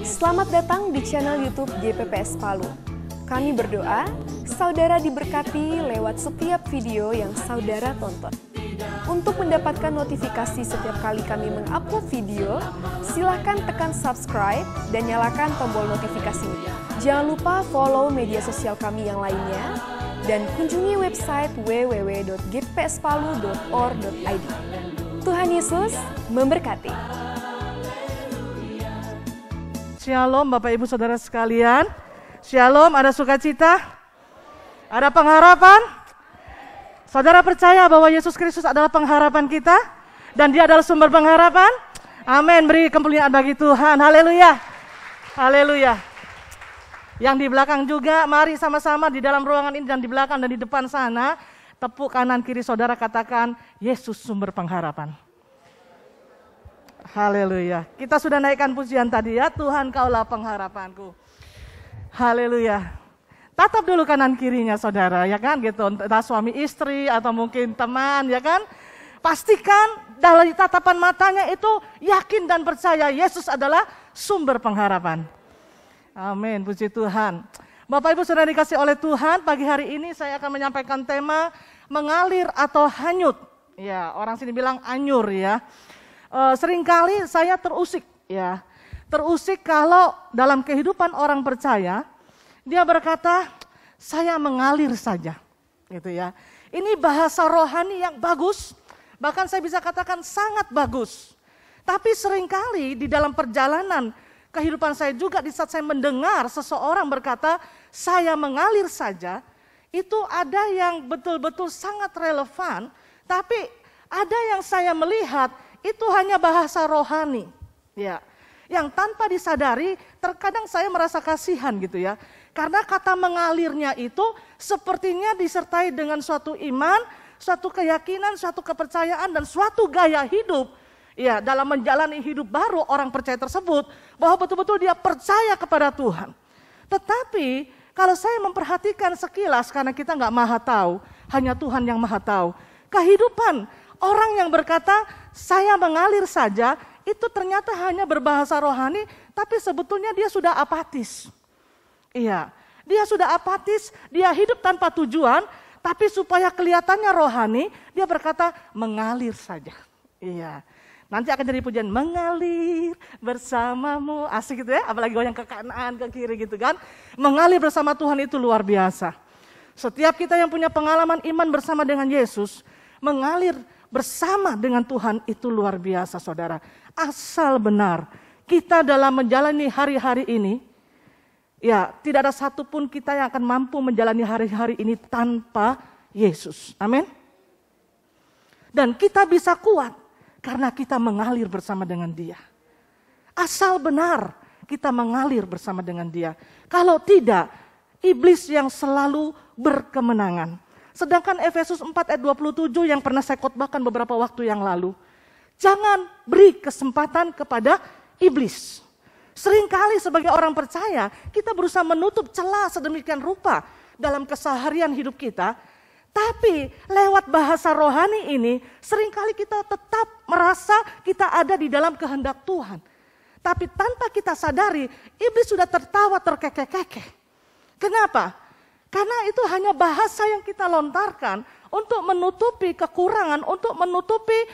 Selamat datang di channel YouTube GPPS Palu. Kami berdoa, saudara diberkati lewat setiap video yang saudara tonton. Untuk mendapatkan notifikasi setiap kali kami mengupload video, silahkan tekan subscribe dan nyalakan tombol notifikasinya. Jangan lupa follow media sosial kami yang lainnya, dan kunjungi website www.gppspalu.or.id. Tuhan Yesus memberkati. Shalom Bapak Ibu Saudara sekalian. Shalom, ada sukacita? Ada pengharapan? Saudara percaya bahwa Yesus Kristus adalah pengharapan kita? Dan Dia adalah sumber pengharapan? Amin, beri kemuliaan bagi Tuhan. Haleluya. Haleluya. Yang di belakang juga, mari sama-sama di dalam ruangan ini dan di belakang dan di depan sana, tepuk kanan kiri saudara katakan, Yesus sumber pengharapan. Haleluya. Kita sudah naikkan pujian tadi ya, Tuhan Kaulah pengharapanku. Haleluya. Tatap dulu kanan kirinya saudara, ya kan gitu. Entah suami istri atau mungkin teman, ya kan. Pastikan dari tatapan matanya itu yakin dan percaya Yesus adalah sumber pengharapan. Amin, puji Tuhan. Bapak Ibu saudara dikasih oleh Tuhan, pagi hari ini saya akan menyampaikan tema mengalir atau hanyut. Ya, orang sini bilang anyur ya. Seringkali saya terusik ya. Terusik kalau dalam kehidupan orang percaya, dia berkata, saya mengalir saja. Gitu ya. Ini bahasa rohani yang bagus, bahkan saya bisa katakan sangat bagus. Tapi seringkali di dalam perjalanan kehidupan saya juga di saat saya mendengar seseorang berkata, saya mengalir saja, itu ada yang betul-betul sangat relevan, tapi ada yang saya melihat itu hanya bahasa rohani. Ya. Yang tanpa disadari, terkadang saya merasa kasihan gitu ya. Karena kata mengalirnya itu sepertinya disertai dengan suatu iman, suatu keyakinan, suatu kepercayaan, dan suatu gaya hidup. Ya, dalam menjalani hidup baru orang percaya tersebut, bahwa betul-betul dia percaya kepada Tuhan. Tetapi kalau saya memperhatikan sekilas, karena kita nggak maha tahu, hanya Tuhan yang maha tahu. Kehidupan orang yang berkata, saya mengalir saja, itu ternyata hanya berbahasa rohani, tapi sebetulnya dia sudah apatis. Iya, dia sudah apatis, dia hidup tanpa tujuan, tapi supaya kelihatannya rohani, dia berkata mengalir saja. Iya, nanti akan jadi pujian, mengalir bersamamu, asik gitu ya, apalagi goyang ke kanan, ke kiri gitu kan. Mengalir bersama Tuhan itu luar biasa. Setiap kita yang punya pengalaman iman bersama dengan Yesus, mengalir bersama dengan Tuhan itu luar biasa saudara. Asal benar kita dalam menjalani hari-hari ini, ya tidak ada satupun kita yang akan mampu menjalani hari-hari ini tanpa Yesus. Amin. Dan kita bisa kuat karena kita mengalir bersama dengan Dia. Asal benar kita mengalir bersama dengan Dia. Kalau tidak, iblis yang selalu berkemenangan. Sedangkan Efesus 4 ayat 27 yang pernah saya khotbahkan beberapa waktu yang lalu. Jangan beri kesempatan kepada iblis. Seringkali sebagai orang percaya, kita berusaha menutup celah sedemikian rupa dalam keseharian hidup kita. Tapi lewat bahasa rohani ini, seringkali kita tetap merasa kita ada di dalam kehendak Tuhan. Tapi tanpa kita sadari, iblis sudah tertawa terkekeh-kekeh. Kenapa? Karena itu hanya bahasa yang kita lontarkan untuk menutupi kekurangan, untuk menutupi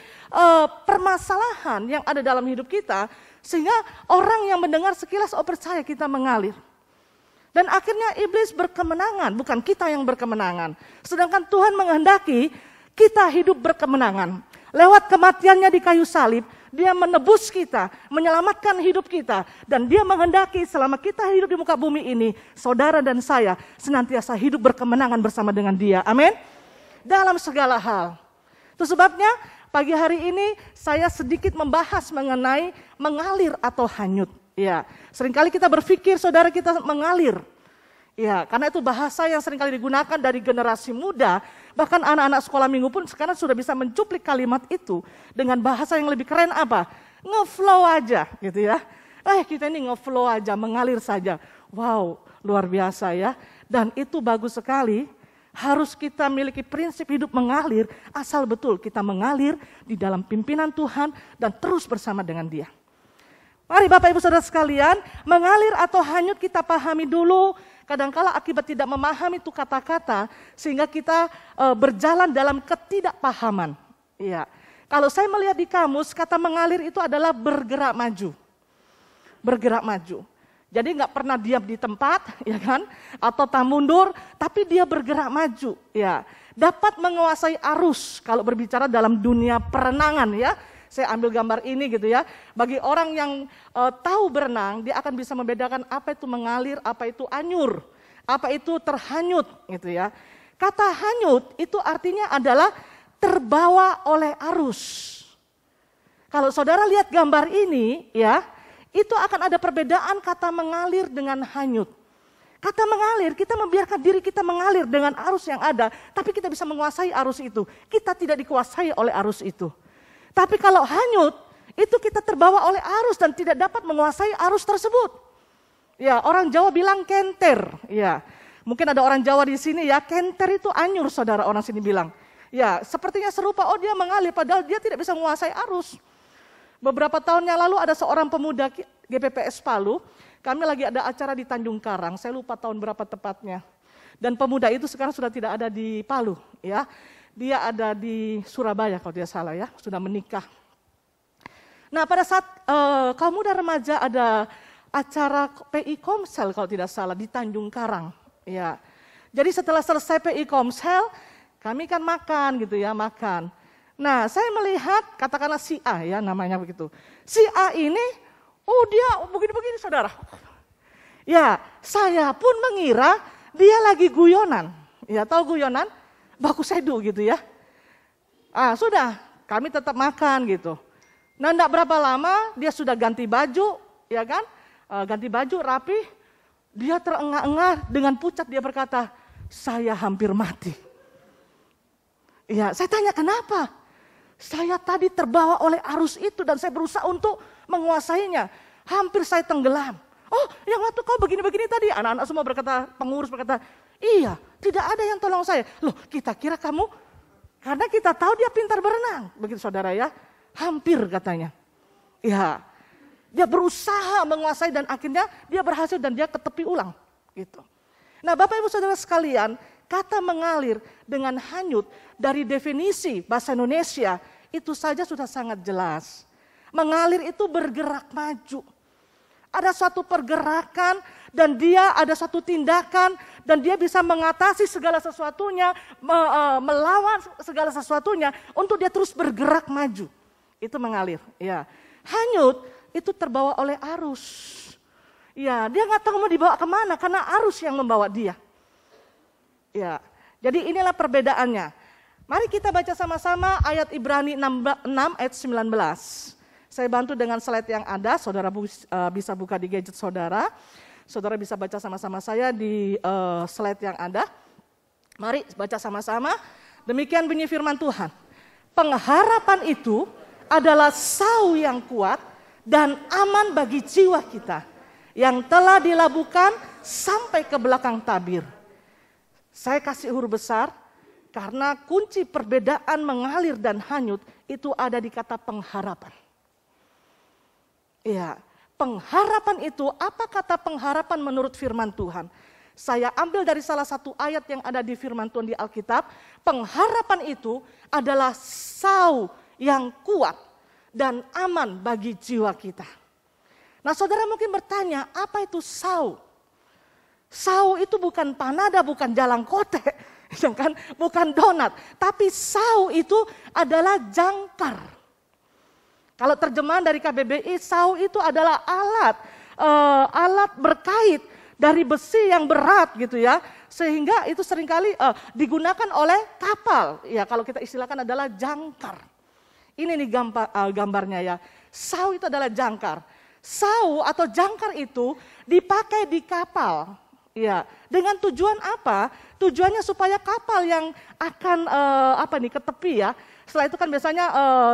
permasalahan yang ada dalam hidup kita. Sehingga orang yang mendengar sekilas, oh percaya kita mengalir. Dan akhirnya iblis berkemenangan, bukan kita yang berkemenangan. Sedangkan Tuhan menghendaki kita hidup berkemenangan. Lewat kematiannya di kayu salib, Dia menebus kita, menyelamatkan hidup kita. Dan Dia menghendaki selama kita hidup di muka bumi ini, saudara dan saya senantiasa hidup berkemenangan bersama dengan Dia. Amin. Dalam segala hal. Itu sebabnya pagi hari ini saya sedikit membahas mengenai mengalir atau hanyut. Ya, seringkali kita berpikir saudara kita mengalir. Ya, karena itu bahasa yang seringkali digunakan dari generasi muda, bahkan anak-anak sekolah minggu pun sekarang sudah bisa mencuplik kalimat itu dengan bahasa yang lebih keren apa? Ngeflow aja gitu ya. Kita ini ngeflow aja, mengalir saja. Wow, luar biasa ya. Dan itu bagus sekali. Harus kita miliki prinsip hidup mengalir, asal betul kita mengalir di dalam pimpinan Tuhan dan terus bersama dengan Dia. Mari Bapak Ibu Saudara sekalian, mengalir atau hanyut kita pahami dulu. Kadangkala akibat tidak memahami itu kata-kata, sehingga kita berjalan dalam ketidakpahaman. Ya. Kalau saya melihat di kamus, kata mengalir itu adalah bergerak maju. Bergerak maju. Jadi nggak pernah diam di tempat, ya kan? Atau tak mundur, tapi dia bergerak maju. Ya. Dapat menguasai arus kalau berbicara dalam dunia perenangan, ya. Saya ambil gambar ini gitu ya. Bagi orang yang tahu berenang, dia akan bisa membedakan apa itu mengalir, apa itu anyur, apa itu terhanyut gitu ya. Kata hanyut itu artinya adalah terbawa oleh arus. Kalau saudara lihat gambar ini ya, itu akan ada perbedaan kata mengalir dengan hanyut. Kata mengalir, kita membiarkan diri kita mengalir dengan arus yang ada, tapi kita bisa menguasai arus itu. Kita tidak dikuasai oleh arus itu. Tapi kalau hanyut, itu kita terbawa oleh arus dan tidak dapat menguasai arus tersebut. Ya, orang Jawa bilang kenter. Ya, mungkin ada orang Jawa di sini ya, kenter itu anyur, saudara, orang sini bilang. Ya, sepertinya serupa, oh dia mengalir, padahal dia tidak bisa menguasai arus. Beberapa tahun yang lalu ada seorang pemuda GPPS Palu, kami lagi ada acara di Tanjung Karang, saya lupa tahun berapa tepatnya. Dan pemuda itu sekarang sudah tidak ada di Palu, ya. Dia ada di Surabaya kalau tidak salah ya, sudah menikah. Nah pada saat kaum muda remaja ada acara PI Komsel kalau tidak salah di Tanjung Karang. Ya. Jadi setelah selesai PI Komsel, kami kan makan gitu ya, makan. Nah saya melihat katakanlah si A ya namanya begitu. Si A ini, oh dia begini-begini saudara. Ya saya pun mengira dia lagi guyonan. Ya tahu guyonan? Baku sedu gitu ya. Sudah, kami tetap makan gitu. Nah, enggak berapa lama dia sudah ganti baju, ya kan? Ganti baju rapi. Dia terengah-engah dengan pucat dia berkata, "Saya hampir mati." Ya, saya tanya kenapa? Saya tadi terbawa oleh arus itu dan saya berusaha untuk menguasainya. Hampir saya tenggelam. Oh, yang waktu kau begini-begini tadi, anak-anak semua berkata, pengurus berkata, "Iya, tidak ada yang tolong saya." Loh, kita kira kamu, karena kita tahu dia pintar berenang. Begitu saudara ya, hampir katanya. Ya, dia berusaha menguasai dan akhirnya dia berhasil dan dia ke tepi ulang. Gitu. Nah Bapak Ibu Saudara sekalian, kata mengalir dengan hanyut dari definisi bahasa Indonesia, itu saja sudah sangat jelas. Mengalir itu bergerak maju. Ada suatu pergerakan dan dia ada suatu tindakan dan dia bisa mengatasi segala sesuatunya, melawan segala sesuatunya untuk dia terus bergerak maju. Itu mengalir. Ya. Hanyut itu terbawa oleh arus. Ya, dia nggak tahu mau dibawa kemana karena arus yang membawa dia. Ya, jadi inilah perbedaannya. Mari kita baca sama-sama ayat Ibrani 6 ayat 19. Saya bantu dengan slide yang ada, saudara bisa buka di gadget saudara. Saudara bisa baca sama-sama saya di slide yang ada. Mari baca sama-sama. Demikian bunyi firman Tuhan. Pengharapan itu adalah sau yang kuat dan aman bagi jiwa kita yang telah dilabuhkan sampai ke belakang tabir. Saya kasih huruf besar karena kunci perbedaan mengalir dan hanyut itu ada di kata pengharapan. Ya, pengharapan itu, apa kata pengharapan menurut firman Tuhan? Saya ambil dari salah satu ayat yang ada di firman Tuhan di Alkitab. Pengharapan itu adalah sau yang kuat dan aman bagi jiwa kita. Nah saudara mungkin bertanya, apa itu sau? Sau itu bukan panada, bukan jalang kote, kan? Bukan donat. Tapi sau itu adalah jangkar. Kalau terjemahan dari KBBI, sau itu adalah alat berkait dari besi yang berat gitu ya. Sehingga itu seringkali digunakan oleh kapal. Ya kalau kita istilahkan adalah jangkar. Ini nih gambarnya ya. Sau itu adalah jangkar. Sau atau jangkar itu dipakai di kapal. Ya, dengan tujuan apa? Tujuannya supaya kapal yang akan ke tepi ya. Setelah itu kan biasanya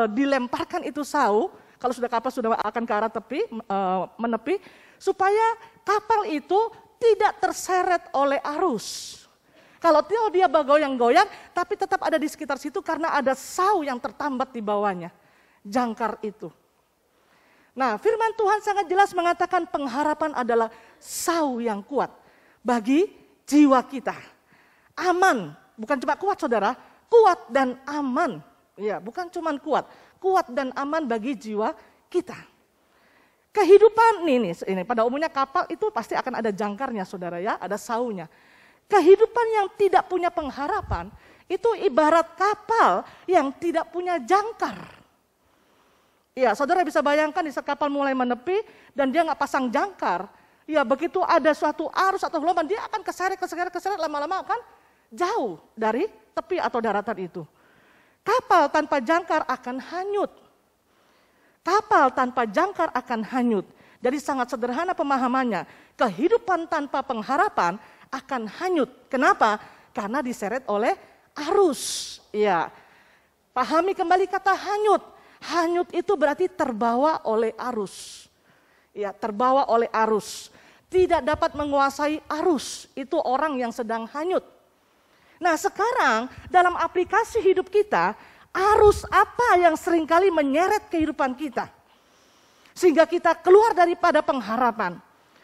dilemparkan itu sau, kalau sudah kapal sudah akan ke arah tepi, menepi, supaya kapal itu tidak terseret oleh arus. Kalau dia bergoyang-goyang, tapi tetap ada di sekitar situ karena ada sau yang tertambat di bawahnya, jangkar itu. Nah, firman Tuhan sangat jelas mengatakan pengharapan adalah sau yang kuat bagi jiwa kita. Aman, bukan cuma kuat saudara, kuat dan aman. Ya, bukan cuma kuat, kuat dan aman bagi jiwa kita. Kehidupan ini pada umumnya kapal itu pasti akan ada jangkarnya saudara ya, ada saunya. Kehidupan yang tidak punya pengharapan itu ibarat kapal yang tidak punya jangkar. Ya, saudara bisa bayangkan di saat kapal mulai menepi dan dia nggak pasang jangkar. Ya, begitu ada suatu arus atau gelombang dia akan keseret lama-lama akan jauh dari tepi atau daratan itu. Kapal tanpa jangkar akan hanyut. Kapal tanpa jangkar akan hanyut. Jadi sangat sederhana pemahamannya. Kehidupan tanpa pengharapan akan hanyut. Kenapa? Karena diseret oleh arus. Ya, pahami kembali kata hanyut. Hanyut itu berarti terbawa oleh arus. Ya, terbawa oleh arus. Tidak dapat menguasai arus. Itu orang yang sedang hanyut. Nah, sekarang dalam aplikasi hidup kita, arus apa yang seringkali menyeret kehidupan kita? Sehingga kita keluar daripada pengharapan.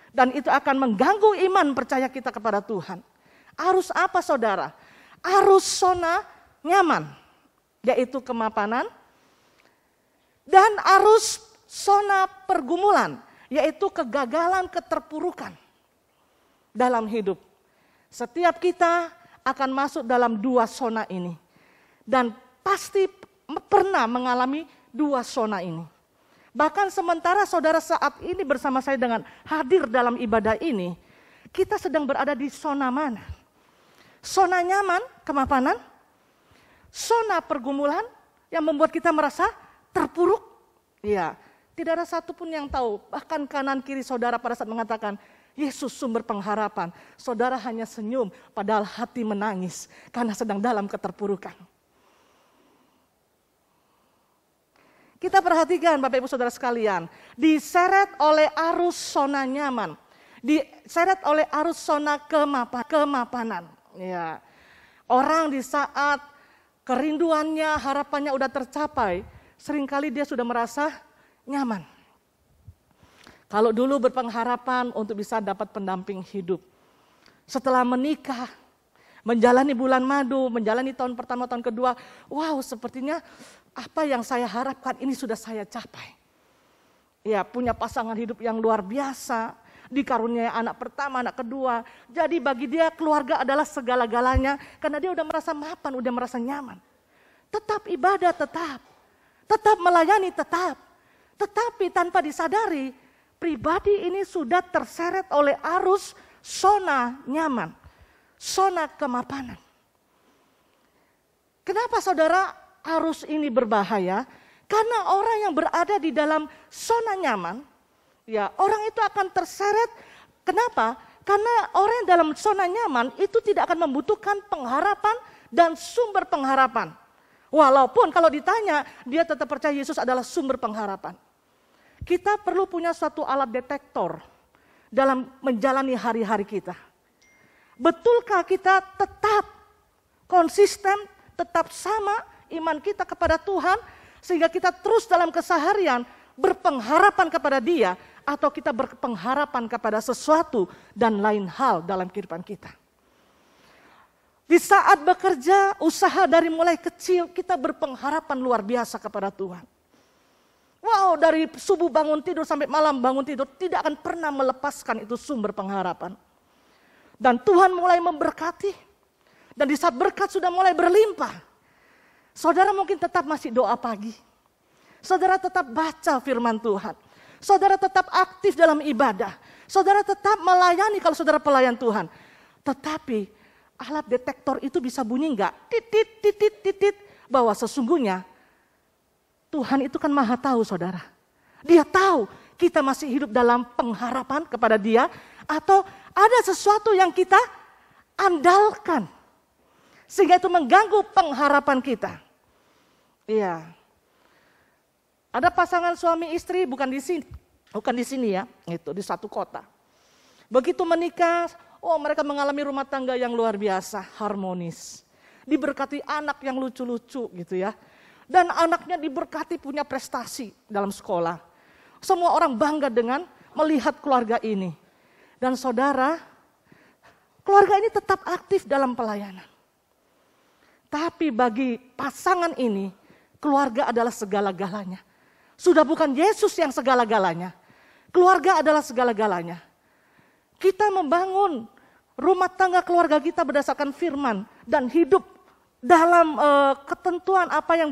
Dan itu akan mengganggu iman percaya kita kepada Tuhan. Arus apa saudara? Arus zona nyaman, yaitu kemapanan. Dan arus zona pergumulan, yaitu kegagalan, keterpurukan dalam hidup. Setiap kita akan masuk dalam dua zona ini. Dan pasti pernah mengalami dua zona ini. Bahkan sementara saudara saat ini bersama saya dengan hadir dalam ibadah ini, kita sedang berada di zona mana? Zona nyaman, kemapanan, zona pergumulan yang membuat kita merasa terpuruk. Ya, tidak ada satupun yang tahu, bahkan kanan kiri saudara pada saat mengatakan, Yesus sumber pengharapan. Saudara hanya senyum, padahal hati menangis karena sedang dalam keterpurukan. Kita perhatikan Bapak Ibu Saudara sekalian, diseret oleh arus zona nyaman, diseret oleh arus zona kemapanan. Ya. Orang di saat kerinduannya, harapannya udah tercapai, seringkali dia sudah merasa nyaman. Kalau dulu berpengharapan untuk bisa dapat pendamping hidup. Setelah menikah, menjalani bulan madu, menjalani tahun pertama, tahun kedua, wow sepertinya apa yang saya harapkan ini sudah saya capai. Ya, punya pasangan hidup yang luar biasa, dikaruniai anak pertama, anak kedua. Jadi bagi dia keluarga adalah segala-galanya karena dia udah merasa mapan, udah merasa nyaman. Tetap ibadah, tetap melayani, tetapi tanpa disadari pribadi ini sudah terseret oleh arus zona nyaman, zona kemapanan. Kenapa saudara arus ini berbahaya? Karena orang yang berada di dalam zona nyaman, ya orang itu akan terseret. Kenapa? Karena orang yang dalam zona nyaman itu tidak akan membutuhkan pengharapan dan sumber pengharapan. Walaupun kalau ditanya, dia tetap percaya Yesus adalah sumber pengharapan. Kita perlu punya suatu alat detektor dalam menjalani hari-hari kita. Betulkah kita tetap konsisten, tetap sama iman kita kepada Tuhan, sehingga kita terus dalam keseharian berpengharapan kepada Dia, atau kita berpengharapan kepada sesuatu dan lain hal dalam kehidupan kita. Di saat bekerja, usaha dari mulai kecil, kita berpengharapan luar biasa kepada Tuhan. Wow, dari subuh bangun tidur sampai malam bangun tidur, tidak akan pernah melepaskan itu sumber pengharapan. Dan Tuhan mulai memberkati, dan di saat berkat sudah mulai berlimpah, saudara mungkin tetap masih doa pagi. Saudara tetap baca firman Tuhan. Saudara tetap aktif dalam ibadah. Saudara tetap melayani kalau saudara pelayan Tuhan. Tetapi alat detektor itu bisa bunyi enggak? Titit, bahwa sesungguhnya Tuhan itu kan maha tahu saudara. Dia tahu kita masih hidup dalam pengharapan kepada Dia, atau ada sesuatu yang kita andalkan sehingga itu mengganggu pengharapan kita. Iya. Ada pasangan suami istri bukan di sini ya, itu di satu kota. Begitu menikah, mereka mengalami rumah tangga yang luar biasa, harmonis. Diberkati anak yang lucu-lucu gitu ya. Dan anaknya diberkati punya prestasi dalam sekolah. Semua orang bangga dengan melihat keluarga ini. Dan saudara, keluarga ini tetap aktif dalam pelayanan. Tapi bagi pasangan ini, keluarga adalah segala-galanya. Sudah bukan Yesus yang segala-galanya. Keluarga adalah segala-galanya. Kita membangun rumah tangga keluarga kita berdasarkan firman dan hidup dalam ketentuan apa yang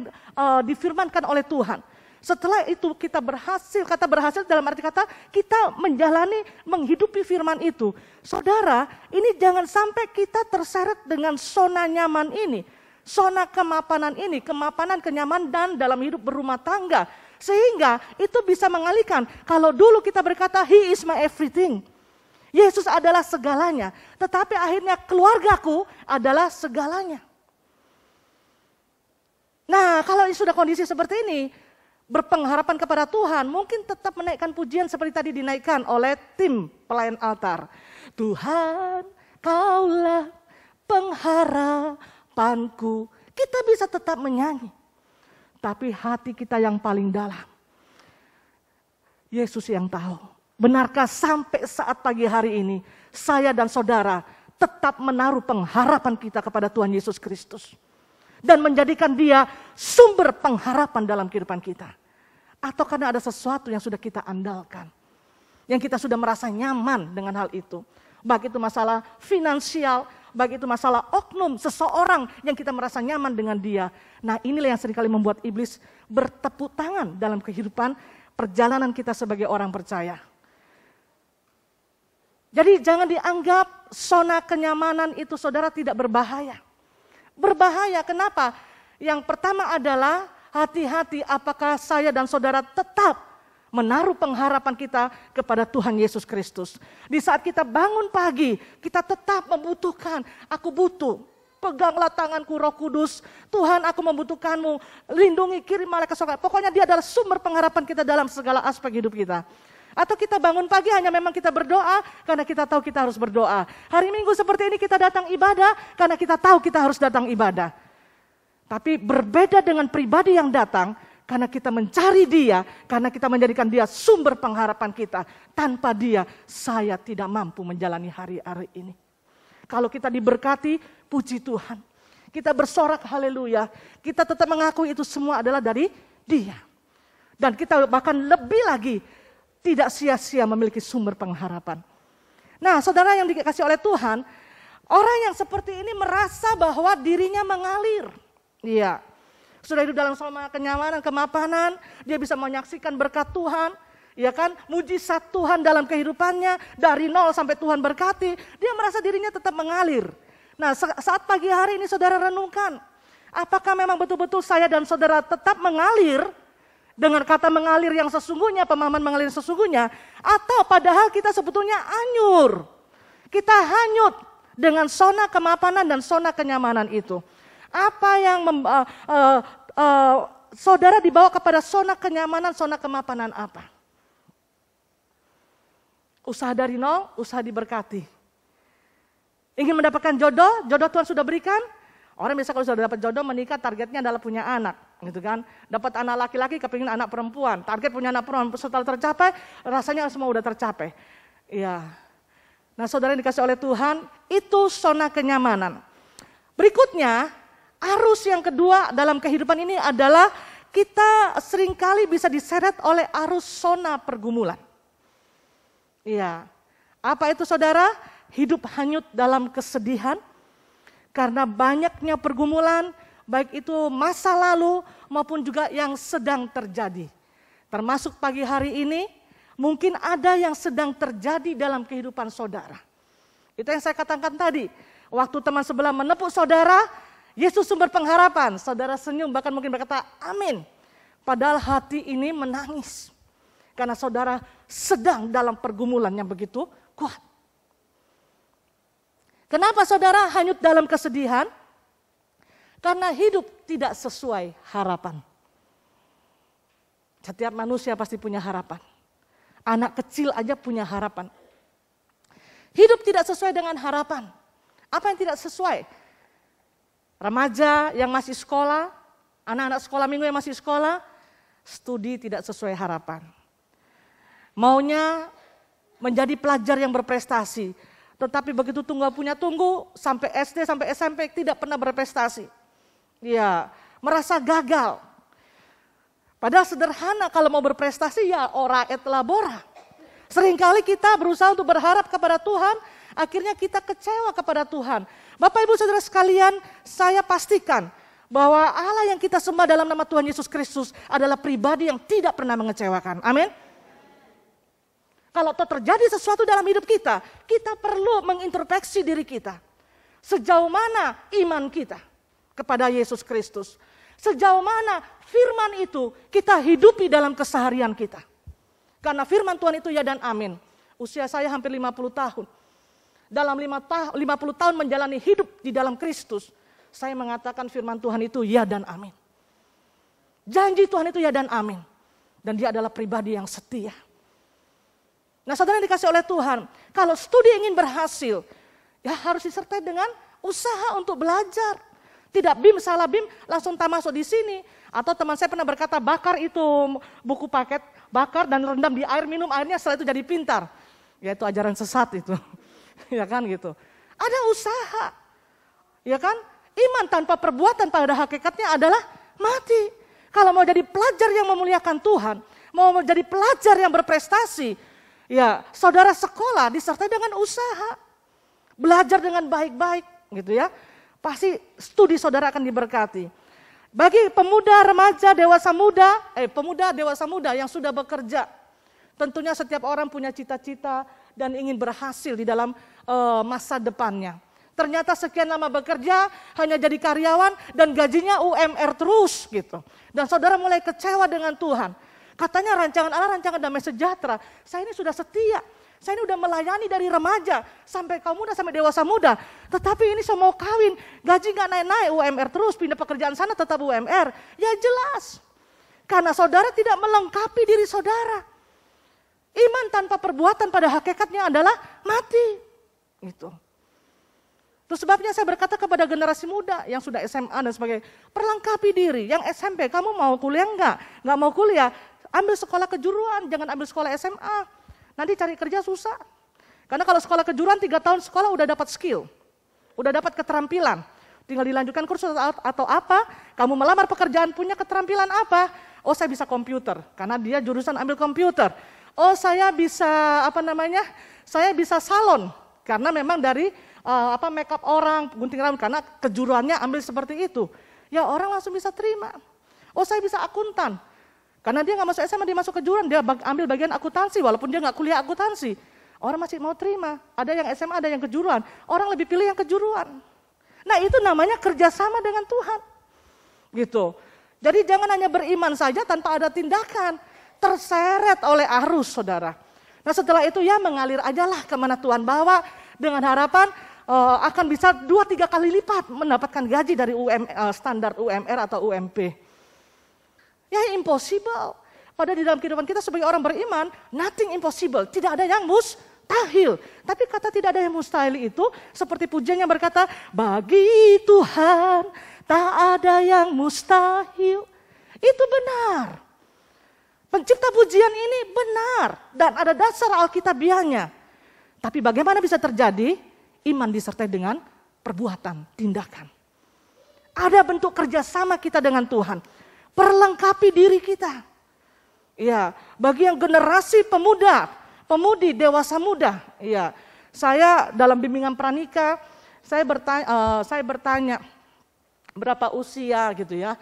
difirmankan oleh Tuhan. Setelah itu kita berhasil, kata berhasil dalam arti kata kita menjalani, menghidupi firman itu. Saudara, ini jangan sampai kita terseret dengan zona nyaman ini. Zona kemapanan ini, kemapanan, kenyamanan dalam hidup berumah tangga. Sehingga itu bisa mengalihkan, kalau dulu kita berkata, He is my everything. Yesus adalah segalanya, tetapi akhirnya keluargaku adalah segalanya. Nah, kalau sudah kondisi seperti ini, berpengharapan kepada Tuhan, mungkin tetap menaikkan pujian seperti tadi dinaikkan oleh tim pelayan altar. Tuhan, Kaulah pengharapanku. Kita bisa tetap menyanyi, tapi hati kita yang paling dalam, Yesus yang tahu. Benarkah sampai saat pagi hari ini, saya dan saudara tetap menaruh pengharapan kita kepada Tuhan Yesus Kristus. Dan menjadikan Dia sumber pengharapan dalam kehidupan kita. Atau karena ada sesuatu yang sudah kita andalkan. Yang kita sudah merasa nyaman dengan hal itu. Baik itu masalah finansial, baik itu masalah oknum seseorang yang kita merasa nyaman dengan dia. Nah, inilah yang seringkali membuat iblis bertepuk tangan dalam kehidupan perjalanan kita sebagai orang percaya. Jadi jangan dianggap zona kenyamanan itu saudara tidak berbahaya. Berbahaya, kenapa? Yang pertama adalah hati-hati apakah saya dan saudara tetap menaruh pengharapan kita kepada Tuhan Yesus Kristus. Di saat kita bangun pagi, kita tetap membutuhkan, aku butuh. Peganglah tanganku Roh Kudus, Tuhan aku membutuhkanmu, lindungi, kirim malaikat surga. Pokoknya Dia adalah sumber pengharapan kita dalam segala aspek hidup kita. Atau kita bangun pagi hanya memang kita berdoa karena kita tahu kita harus berdoa. Hari Minggu seperti ini kita datang ibadah karena kita tahu kita harus datang ibadah. Tapi berbeda dengan pribadi yang datang karena kita mencari Dia, karena kita menjadikan Dia sumber pengharapan kita. Tanpa Dia saya tidak mampu menjalani hari-hari ini. Kalau kita diberkati, puji Tuhan. Kita bersorak haleluya. Kita tetap mengakui itu semua adalah dari Dia. Dan kita bahkan lebih lagi tidak sia-sia memiliki sumber pengharapan. Nah, saudara yang dikasih oleh Tuhan, orang yang seperti ini merasa bahwa dirinya mengalir. Iya, sudah hidup dalam zona kenyamanan, kemapanan, dia bisa menyaksikan berkat Tuhan, ya kan, mujizat Tuhan dalam kehidupannya, dari nol sampai Tuhan berkati, dia merasa dirinya tetap mengalir. Nah, saat pagi hari ini saudara renungkan, apakah memang betul-betul saya dan saudara tetap mengalir, dengan kata mengalir yang sesungguhnya, pemahaman mengalir yang sesungguhnya, atau padahal kita sebetulnya anyur. Kita hanyut dengan zona kemapanan dan zona kenyamanan itu. Apa yang saudara dibawa kepada zona kenyamanan, zona kemapanan apa? Usaha dari nol, usaha diberkati. Ingin mendapatkan jodoh, jodoh Tuhan sudah berikan. Orang biasa kalau sudah dapat jodoh menikah targetnya adalah punya anak, gitu kan? Dapat anak laki-laki, kepingin anak perempuan. Target punya anak perempuan setelah tercapai, rasanya semua udah tercapai. Iya. Nah, saudara yang dikasih oleh Tuhan, itu zona kenyamanan. Berikutnya, arus yang kedua dalam kehidupan ini adalah kita seringkali bisa diseret oleh arus zona pergumulan. Iya. Apa itu saudara? Hidup hanyut dalam kesedihan. Karena banyaknya pergumulan, baik itu masa lalu maupun juga yang sedang terjadi. Termasuk pagi hari ini, mungkin ada yang sedang terjadi dalam kehidupan saudara. Itu yang saya katakan tadi. Waktu teman sebelah menepuk saudara, Yesus sumber pengharapan. Saudara senyum, bahkan mungkin berkata, amin. Padahal hati ini menangis. Karena saudara sedang dalam pergumulan yang begitu kuat. Kenapa saudara hanyut dalam kesedihan? Karena hidup tidak sesuai harapan. Setiap manusia pasti punya harapan. Anak kecil aja punya harapan. Hidup tidak sesuai dengan harapan. Apa yang tidak sesuai? Remaja yang masih sekolah, anak-anak sekolah minggu yang masih sekolah, studi tidak sesuai harapan. Maunya menjadi pelajar yang berprestasi. Tetapi begitu tunggu sampai SD, sampai SMP tidak pernah berprestasi. Ya, merasa gagal. Padahal sederhana kalau mau berprestasi ya ora et labora. Seringkali kita berusaha untuk berharap kepada Tuhan, akhirnya kita kecewa kepada Tuhan. Bapak Ibu Saudara sekalian, saya pastikan bahwa Allah yang kita sembah dalam nama Tuhan Yesus Kristus adalah pribadi yang tidak pernah mengecewakan. Amin. Kalau terjadi sesuatu dalam hidup kita, kita perlu mengintrospeksi diri kita. Sejauh mana iman kita kepada Yesus Kristus. Sejauh mana firman itu kita hidupi dalam keseharian kita. Karena firman Tuhan itu ya dan amin. Usia saya hampir 50 tahun. Dalam 50 tahun menjalani hidup di dalam Kristus, saya mengatakan firman Tuhan itu ya dan amin. Janji Tuhan itu ya dan amin. Dan dia adalah pribadi yang setia. Nah, saudara yang dikasih oleh Tuhan, kalau studi ingin berhasil, ya harus disertai dengan usaha untuk belajar. Tidak salah BIM langsung masuk di sini. Atau teman saya pernah berkata, bakar itu buku paket, bakar dan rendam di air, minum airnya setelah itu jadi pintar. Ya itu ajaran sesat itu. Ya kan gitu. Ada usaha. Ya kan? Iman tanpa perbuatan pada hakikatnya adalah mati. Kalau mau jadi pelajar yang memuliakan Tuhan, mau menjadi pelajar yang berprestasi, ya saudara sekolah disertai dengan usaha. Belajar dengan baik-baik gitu ya. Pasti studi saudara akan diberkati. Bagi pemuda, remaja, pemuda, dewasa muda yang sudah bekerja. Tentunya setiap orang punya cita-cita dan ingin berhasil di dalam masa depannya. Ternyata sekian lama bekerja hanya jadi karyawan dan gajinya UMR terus gitu. Dan saudara mulai kecewa dengan Tuhan. Katanya rancangan Allah, rancangan damai sejahtera. Saya ini sudah setia. Saya ini udah melayani dari remaja sampai kaum muda sampai dewasa muda. Tetapi ini saya mau kawin, gaji gak naik-naik, UMR terus, pindah pekerjaan sana tetap UMR. Ya jelas. Karena saudara tidak melengkapi diri saudara. Iman tanpa perbuatan pada hakikatnya adalah mati. Gitu. Itu sebabnya saya berkata kepada generasi muda yang sudah SMA dan sebagainya, perlengkapi diri. Yang SMP, kamu mau kuliah enggak? Enggak mau kuliah, ambil sekolah kejuruan, jangan ambil sekolah SMA. Nanti cari kerja susah. Karena kalau sekolah kejuruan 3 tahun sekolah udah dapat skill. Udah dapat keterampilan. Tinggal dilanjutkan kursus atau apa, kamu melamar pekerjaan punya keterampilan apa? Oh saya bisa komputer, karena dia jurusan ambil komputer. Oh saya bisa saya bisa salon, karena memang dari make up orang, gunting rambut, karena kejuruannya ambil seperti itu. Ya orang langsung bisa terima. Oh saya bisa akuntan, karena dia nggak masuk SMA, dia masuk kejuruan, dia ambil bagian akuntansi, walaupun dia nggak kuliah akuntansi. Orang masih mau terima, ada yang SMA, ada yang kejuruan, orang lebih pilih yang kejuruan. Nah itu namanya kerjasama dengan Tuhan. Gitu. Jadi jangan hanya beriman saja tanpa ada tindakan. Terseret oleh arus saudara. Nah setelah itu ya mengalir ajalah kemana Tuhan bawa. Dengan harapan akan bisa 2-3 kali lipat mendapatkan gaji dari standar UMR atau UMP. Ya impossible. Padahal di dalam kehidupan kita sebagai orang beriman, nothing impossible. Tidak ada yang mustahil. Tapi kata tidak ada yang mustahil itu seperti pujian yang berkata, bagi Tuhan tak ada yang mustahil. Itu benar. Pencipta pujian ini benar dan ada dasar alkitabiahnya. Tapi bagaimana bisa terjadi? Iman disertai dengan perbuatan, tindakan. Ada bentuk kerjasama kita dengan Tuhan. Perlengkapi diri kita. Ya, bagi yang generasi pemuda, pemudi, dewasa muda. Ya, saya dalam bimbingan pranikah, saya bertanya berapa usia gitu ya.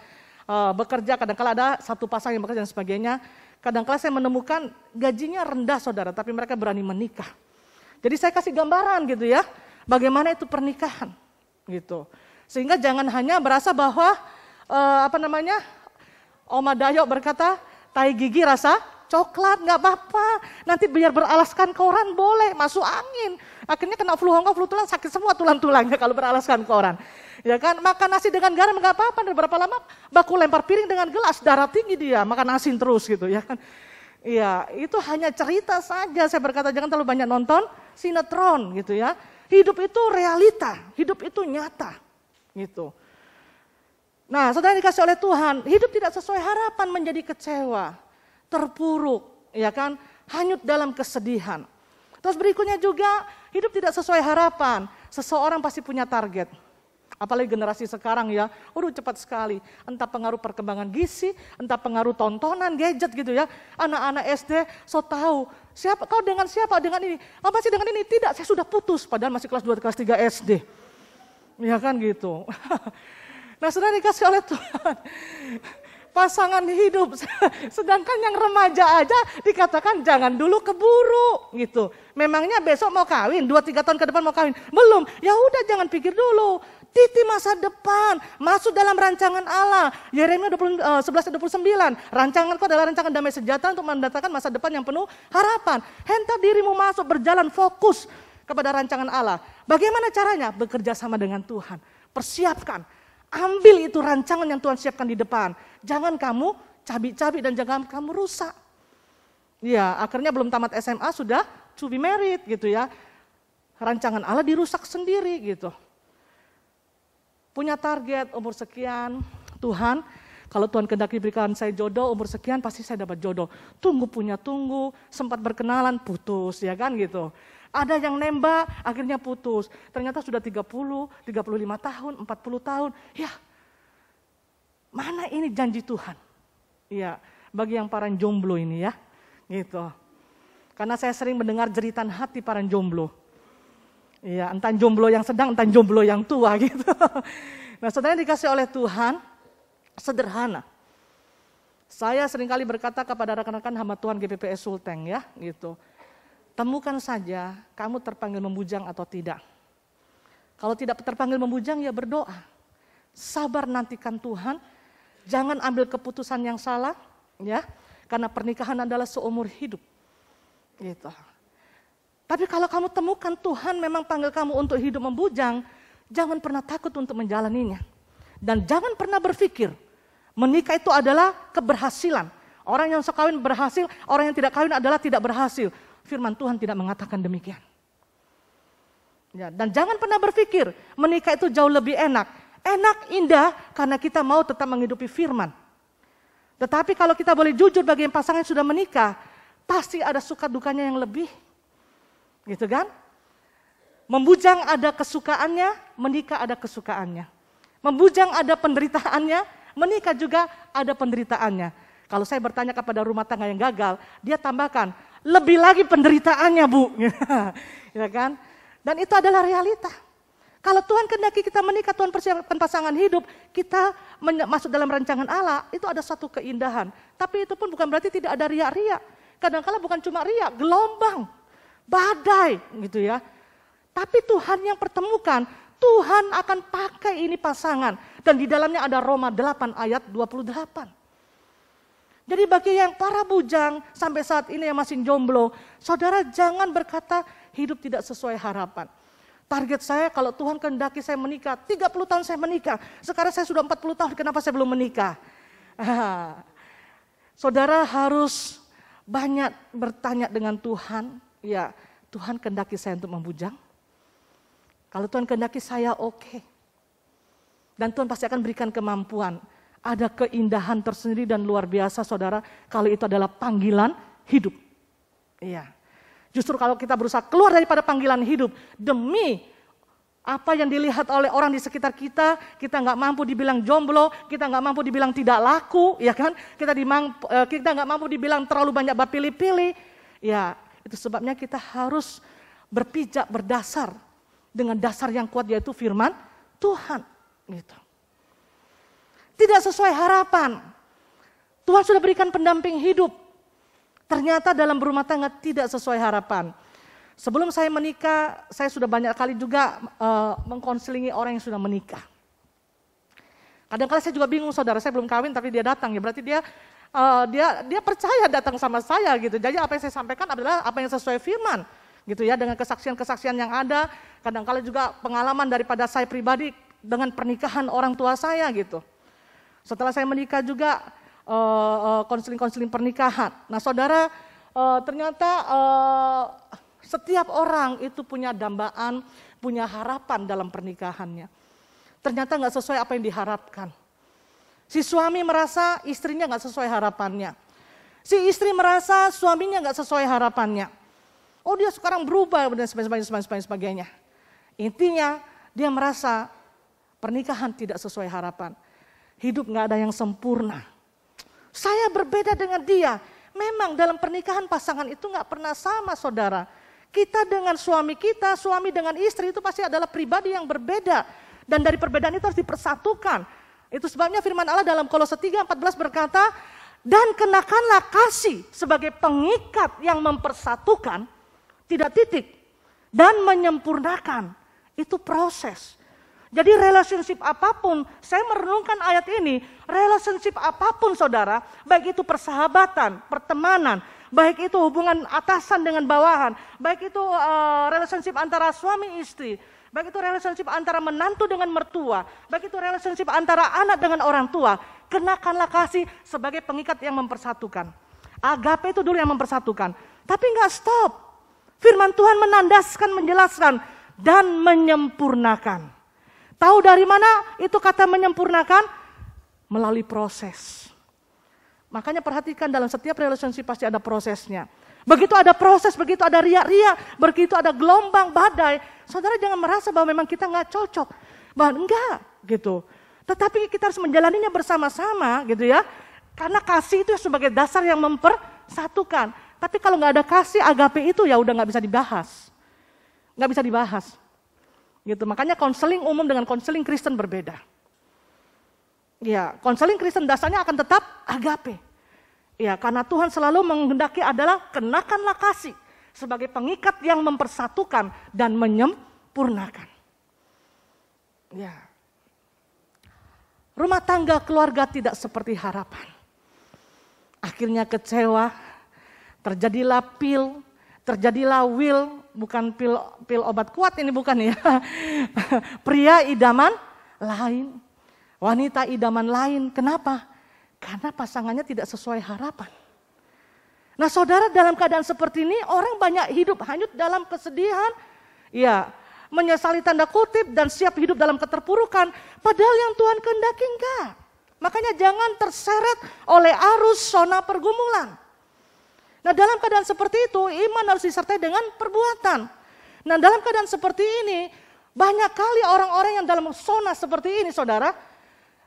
Bekerja, kadang-kala ada satu pasang yang bekerja dan sebagainya. Kadang-kala saya menemukan gajinya rendah saudara, tapi mereka berani menikah. Jadi saya kasih gambaran gitu ya, bagaimana itu pernikahan gitu. Sehingga jangan hanya berasa bahwa Oma Dayo berkata, tai gigi rasa coklat, nggak apa-apa. Nanti biar beralaskan koran boleh, masuk angin. Akhirnya kena flu hongkong, flu tulang, sakit semua tulang-tulangnya kalau beralaskan koran. Ya kan, makan nasi dengan garam nggak apa-apa, dan berapa lama baku lempar piring dengan gelas, darah tinggi dia, makan asin terus gitu ya kan. Iya, itu hanya cerita saja, saya berkata jangan terlalu banyak nonton sinetron gitu ya. Hidup itu realita, hidup itu nyata gitu. Nah saudara dikasih oleh Tuhan, hidup tidak sesuai harapan menjadi kecewa, terpuruk ya kan. hanyut dalam kesedihan. Terus berikutnya juga, hidup tidak sesuai harapan. Seseorang pasti punya target. Apalagi generasi sekarang ya, cepat sekali. Entah pengaruh perkembangan gizi, entah pengaruh tontonan, gadget gitu ya. Anak-anak SD so tahu, siapa kau dengan siapa, dengan ini. Apa sih dengan ini? Tidak, saya sudah putus. Padahal masih kelas 2, kelas 3 SD. Ya kan gitu. Nah sudah dikasih oleh Tuhan. Pasangan hidup. Sedangkan yang remaja aja dikatakan jangan dulu keburu gitu. Memangnya besok mau kawin, 2-3 tahun ke depan mau kawin? Belum, ya udah jangan pikir dulu. Titi masa depan, masuk dalam rancangan Allah. Yeremia 11:29, rancanganku adalah rancangan damai sejahtera untuk mendatangkan masa depan yang penuh harapan. Hentak dirimu masuk, berjalan fokus kepada rancangan Allah. Bagaimana caranya? Bekerja sama dengan Tuhan. Persiapkan, ambil itu rancangan yang Tuhan siapkan di depan. Jangan kamu cabik-cabik dan jangan kamu rusak. Ya, akhirnya belum tamat SMA sudah to be married gitu ya. Rancangan Allah dirusak sendiri gitu. Punya target umur sekian, Tuhan kalau Tuhan kehendaki berikan saya jodoh umur sekian pasti saya dapat jodoh. Tunggu, sempat berkenalan putus ya kan gitu. Ada yang nembak akhirnya putus. Ternyata sudah 30, 35 tahun, 40 tahun. Ya, mana ini janji Tuhan? Ya, bagi yang para jomblo ini ya, gitu. Karena saya sering mendengar jeritan hati para jomblo. Iya, entah jomblo yang sedang, entah jomblo yang tua gitu. Nah, saudara yang dikasih oleh Tuhan, sederhana. Saya seringkali berkata kepada rekan-rekan hamba Tuhan GPPS Sulteng ya, gitu. Temukan saja kamu terpanggil membujang atau tidak. Kalau tidak terpanggil membujang ya berdoa. Sabar nantikan Tuhan, jangan ambil keputusan yang salah ya, karena pernikahan adalah seumur hidup. Gitu. Tapi kalau kamu temukan Tuhan memang panggil kamu untuk hidup membujang, jangan pernah takut untuk menjalaninya. Dan jangan pernah berpikir menikah itu adalah keberhasilan. Orang yang sekawin berhasil, orang yang tidak kawin adalah tidak berhasil. Firman Tuhan tidak mengatakan demikian. Ya, dan jangan pernah berpikir menikah itu jauh lebih enak. Enak, indah karena kita mau tetap menghidupi firman. Tetapi kalau kita boleh jujur bagi pasangan yang sudah menikah, pasti ada suka dukanya yang lebih. Gitu kan? Membujang ada kesukaannya, menikah ada kesukaannya. Membujang ada penderitaannya, menikah juga ada penderitaannya. Kalau saya bertanya kepada rumah tangga yang gagal, dia tambahkan, lebih lagi penderitaannya Bu. Ya kan? Dan itu adalah realita. Kalau Tuhan kehendaki kita menikah, Tuhan persiapkan pasangan hidup, kita masuk dalam rancangan Allah, itu ada satu keindahan. Tapi itu pun bukan berarti tidak ada riak-riak. Kadang-kala bukan cuma riak, gelombang. Badai gitu ya. Tapi Tuhan yang pertemukan, Tuhan akan pakai ini pasangan. Dan di dalamnya ada Roma 8 ayat 28. Jadi bagi yang para bujang sampai saat ini yang masih jomblo, saudara jangan berkata hidup tidak sesuai harapan. Target saya kalau Tuhan kehendaki saya menikah, 30 tahun saya menikah. Sekarang saya sudah 40 tahun, kenapa saya belum menikah? Saudara harus banyak bertanya dengan Tuhan. Ya, Tuhan kehendaki saya untuk membujang. Kalau Tuhan kehendaki saya oke. Dan Tuhan pasti akan berikan kemampuan. Ada keindahan tersendiri dan luar biasa saudara. Kalau itu adalah panggilan hidup. Iya. Justru kalau kita berusaha keluar daripada panggilan hidup. Demi apa yang dilihat oleh orang di sekitar kita. Kita nggak mampu dibilang jomblo. Kita nggak mampu dibilang tidak laku. Ya kan? Kita nggak mampu dibilang terlalu banyak berpilih-pilih. Ya. Itu sebabnya kita harus berpijak berdasar dengan dasar yang kuat yaitu firman Tuhan. Gitu. Tidak sesuai harapan. Tuhan sudah berikan pendamping hidup. Ternyata dalam berumah tangga tidak sesuai harapan. Sebelum saya menikah, saya sudah banyak kali juga mengkonselingi orang yang sudah menikah. Kadang-kadang saya juga bingung saudara, saya belum kawin tapi dia datang ya berarti dia percaya datang sama saya gitu. Jadi apa yang saya sampaikan adalah apa yang sesuai firman gitu ya, dengan kesaksian-kesaksian yang ada. Kadang-kala juga pengalaman daripada saya pribadi dengan pernikahan orang tua saya gitu. Setelah saya menikah juga konseling-konseling pernikahan. Nah saudara, ternyata setiap orang itu punya dambaan, punya harapan dalam pernikahannya. Ternyata nggak sesuai apa yang diharapkan. Si suami merasa istrinya nggak sesuai harapannya. Si istri merasa suaminya nggak sesuai harapannya. Oh dia sekarang berubah dan sebagainya. Intinya dia merasa pernikahan tidak sesuai harapan. Hidup nggak ada yang sempurna. Saya berbeda dengan dia. Memang dalam pernikahan pasangan itu nggak pernah sama, saudara. Kita dengan suami kita, suami dengan istri itu pasti adalah pribadi yang berbeda. Dan dari perbedaan itu harus dipersatukan. Itu sebabnya firman Allah dalam Kolose 3:14 berkata, dan kenakanlah kasih sebagai pengikat yang mempersatukan, tidak titik, dan menyempurnakan. Itu proses. Jadi relationship apapun, saya merenungkan ayat ini, relationship apapun saudara, baik itu persahabatan, pertemanan, baik itu hubungan atasan dengan bawahan, baik itu relationship antara suami istri, baik itu relationship antara menantu dengan mertua, baik itu relationship antara anak dengan orang tua, kenakanlah kasih sebagai pengikat yang mempersatukan. Agape itu dulu yang mempersatukan, tapi nggak stop. Firman Tuhan menandaskan, menjelaskan, dan menyempurnakan. Tahu dari mana itu kata menyempurnakan? Melalui proses. Makanya perhatikan dalam setiap relationship pasti ada prosesnya. Begitu ada proses, begitu ada riak-riak, begitu ada gelombang, badai, saudara jangan merasa bahwa memang kita nggak cocok. Bahwa enggak gitu. Tetapi kita harus menjalaninya bersama-sama gitu ya. Karena kasih itu sebagai dasar yang mempersatukan. Tapi kalau nggak ada kasih, agape itu ya udah nggak bisa dibahas. Nggak bisa dibahas. Gitu. Makanya konseling umum dengan konseling Kristen berbeda. Ya, konseling Kristen dasarnya akan tetap agape. Ya, karena Tuhan selalu menghendaki adalah kenakanlah kasih sebagai pengikat yang mempersatukan dan menyempurnakan. Ya. Rumah tangga keluarga tidak seperti harapan. Akhirnya kecewa, terjadilah terjadilah will, bukan pil obat kuat ini bukan ya. Pria idaman lain, wanita idaman lain. Kenapa? Karena pasangannya tidak sesuai harapan. Nah saudara, dalam keadaan seperti ini orang banyak hidup hanyut dalam kesedihan. Ya, menyesali tanda kutip dan siap hidup dalam keterpurukan. Padahal yang Tuhan kehendaki enggak. Makanya jangan terseret oleh arus zona pergumulan. Nah dalam keadaan seperti itu iman harus disertai dengan perbuatan. Nah dalam keadaan seperti ini banyak kali orang-orang yang dalam zona seperti ini saudara,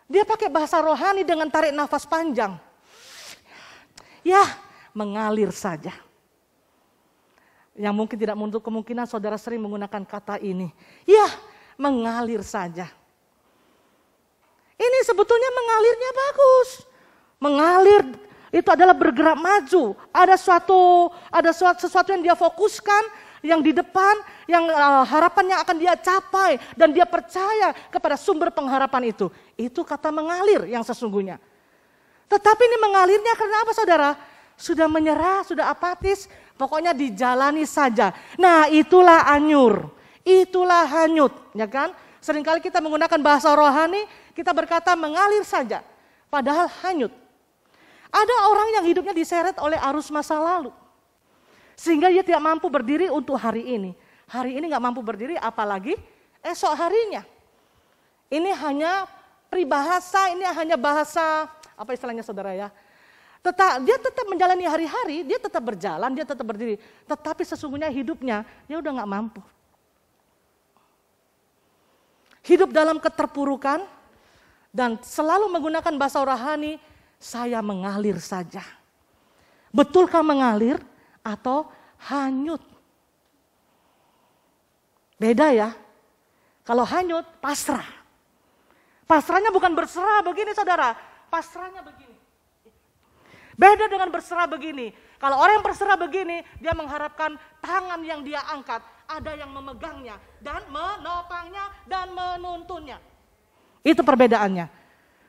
dia pakai bahasa rohani dengan tarik nafas panjang. Ya mengalir saja. Yang mungkin tidak menutup kemungkinan saudara sering menggunakan kata ini. Ya mengalir saja. Ini sebetulnya mengalirnya bagus. Mengalir itu adalah bergerak maju. Ada sesuatu yang dia fokuskan, yang di depan, yang harapannya akan dia capai. Dan dia percaya kepada sumber pengharapan itu. Itu kata mengalir yang sesungguhnya. Tetapi ini mengalirnya karena apa saudara? Sudah menyerah, sudah apatis, pokoknya dijalani saja. Nah itulah anyur, itulah hanyut. Ya kan? Seringkali kita menggunakan bahasa rohani, kita berkata mengalir saja. Padahal hanyut. Ada orang yang hidupnya diseret oleh arus masa lalu. Sehingga dia tidak mampu berdiri untuk hari ini. Hari ini gak mampu berdiri apalagi esok harinya. Ini hanya peribahasa, ini hanya bahasa, apa istilahnya saudara ya. Dia tetap menjalani hari-hari, dia tetap berjalan, dia tetap berdiri. Tetapi sesungguhnya hidupnya, dia udah gak mampu. Hidup dalam keterpurukan dan selalu menggunakan bahasa rohani, saya mengalir saja. Betulkah mengalir atau hanyut? Beda ya. Kalau hanyut, pasrah. Pasrahnya bukan berserah begini saudara. Pasrahnya begini. Beda dengan berserah begini. Kalau orang yang berserah begini, dia mengharapkan tangan yang dia angkat, ada yang memegangnya, dan menopangnya, dan menuntunnya. Itu perbedaannya.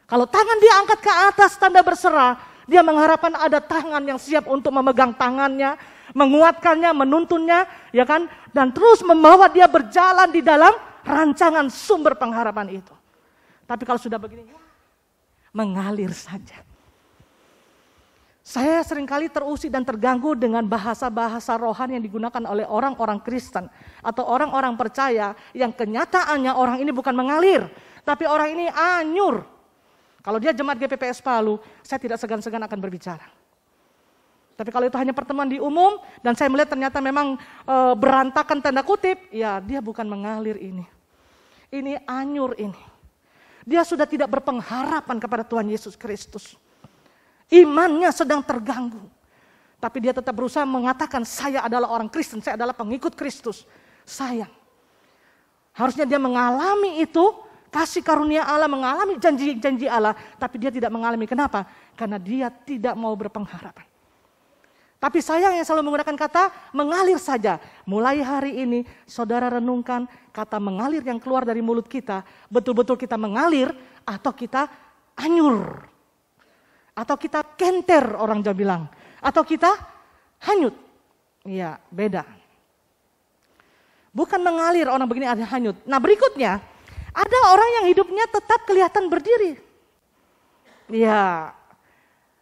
Kalau tangan dia angkat ke atas tanda berserah, dia mengharapkan ada tangan yang siap untuk memegang tangannya, menguatkannya, menuntunnya, ya kan? Dan terus membawa dia berjalan di dalam rancangan sumber pengharapan itu. Tapi kalau sudah begini, mengalir saja. Saya seringkali terusik dan terganggu dengan bahasa-bahasa rohani yang digunakan oleh orang-orang Kristen atau orang-orang percaya yang kenyataannya orang ini bukan mengalir, tapi orang ini anyur. Kalau dia jemaat GPPS Palu, saya tidak segan-segan akan berbicara. Tapi kalau itu hanya pertemuan di umum, dan saya melihat ternyata memang berantakan tanda kutip, ya dia bukan mengalir ini. Ini anyur ini. Dia sudah tidak berpengharapan kepada Tuhan Yesus Kristus. Imannya sedang terganggu. Tapi dia tetap berusaha mengatakan, saya adalah orang Kristen, saya adalah pengikut Kristus. Sayang. Harusnya dia mengalami itu, kasih karunia Allah, mengalami janji-janji Allah. Tapi dia tidak mengalami. Kenapa? Karena dia tidak mau berpengharapan. Tapi sayang yang selalu menggunakan kata mengalir saja. Mulai hari ini saudara renungkan kata mengalir yang keluar dari mulut kita. Betul-betul kita mengalir atau kita anyur. Atau kita kenter orang Jawa bilang. Atau kita hanyut. Iya, beda. Bukan mengalir orang begini ada hanyut. Nah berikutnya, ada orang yang hidupnya tetap kelihatan berdiri. Iya.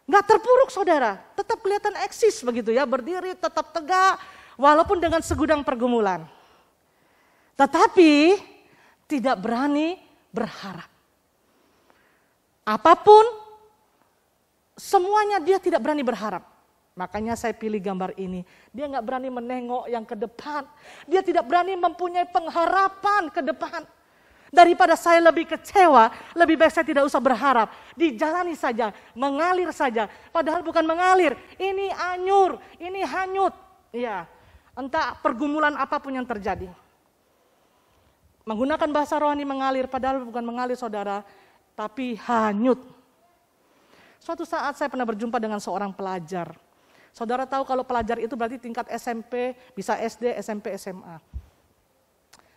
Nggak terpuruk saudara, tetap kelihatan eksis begitu ya, berdiri tetap tegak walaupun dengan segudang pergumulan. Tetapi tidak berani berharap. Apapun, semuanya dia tidak berani berharap. Makanya saya pilih gambar ini. Dia nggak berani menengok yang ke depan. Dia tidak berani mempunyai pengharapan ke depan. Daripada saya lebih kecewa, lebih baik saya tidak usah berharap. Dijalani saja, mengalir saja. Padahal bukan mengalir, ini anyur, ini hanyut. Ya, entah pergumulan apapun yang terjadi. Menggunakan bahasa rohani mengalir, padahal bukan mengalir saudara, tapi hanyut. Suatu saat saya pernah berjumpa dengan seorang pelajar. Saudara tahu kalau pelajar itu berarti tingkat SMP, bisa SD, SMP, SMA.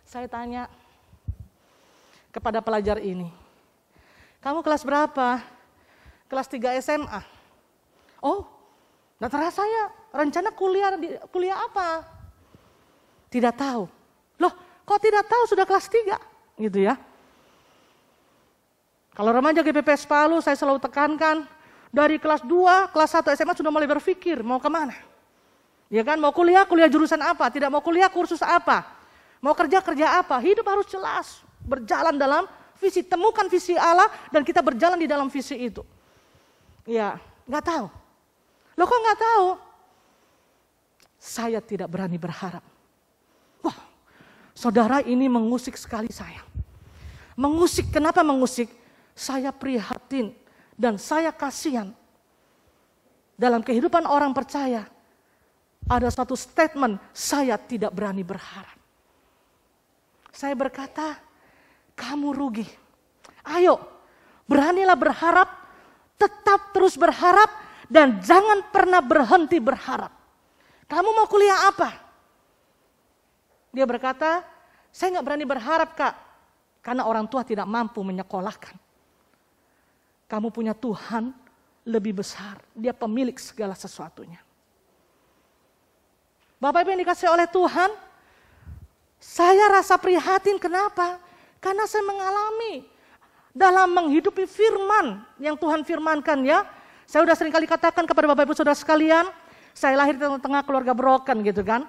Saya tanya kepada pelajar ini, kamu kelas berapa? Kelas 3 SMA. Oh, nah terasa saya rencana kuliah apa? Tidak tahu. Loh, kok tidak tahu sudah kelas 3? Gitu ya. Kalau remaja GPPS Palu saya selalu tekankan, dari kelas 2, kelas 1 SMA sudah mulai berpikir mau kemana. Ya kan, mau kuliah jurusan apa? Tidak mau kuliah kursus apa? Mau kerja apa? Hidup harus jelas. Berjalan dalam visi, temukan visi Allah dan kita berjalan di dalam visi itu. Ya, nggak tahu. Loh kok nggak tahu? Saya tidak berani berharap. Wah, saudara ini mengusik sekali saya. Mengusik, kenapa mengusik? Saya prihatin dan saya kasihan. Dalam kehidupan orang percaya, ada satu statement, saya tidak berani berharap. Saya berkata, kamu rugi. Ayo, beranilah berharap, tetap terus berharap, dan jangan pernah berhenti berharap. Kamu mau kuliah apa? Dia berkata, saya nggak berani berharap kak, karena orang tua tidak mampu menyekolahkan. Kamu punya Tuhan lebih besar, dia pemilik segala sesuatunya. Bapak Ibu yang dikasihi oleh Tuhan, saya rasa prihatin, kenapa? Karena saya mengalami dalam menghidupi firman yang Tuhan firmankan ya. Saya sudah sering kali katakan kepada Bapak Ibu Saudara sekalian, saya lahir di tengah keluarga broken gitu kan.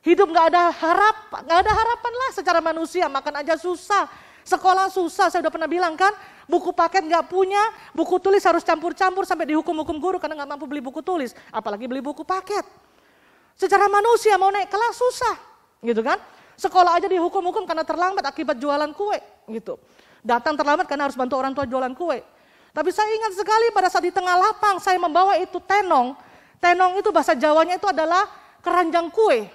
Hidup gak ada harapan lah secara manusia, makan aja susah, sekolah susah. Saya udah pernah bilang kan, buku paket gak punya, buku tulis harus campur-campur sampai dihukum-hukum guru karena gak mampu beli buku tulis, apalagi beli buku paket. Secara manusia mau naik kelas susah gitu kan. Sekolah aja dihukum-hukum karena terlambat akibat jualan kue gitu. Datang terlambat karena harus bantu orang tua jualan kue. Tapi saya ingat sekali pada saat di tengah lapang saya membawa itu tenong. Tenong itu bahasa Jawanya itu adalah keranjang kue.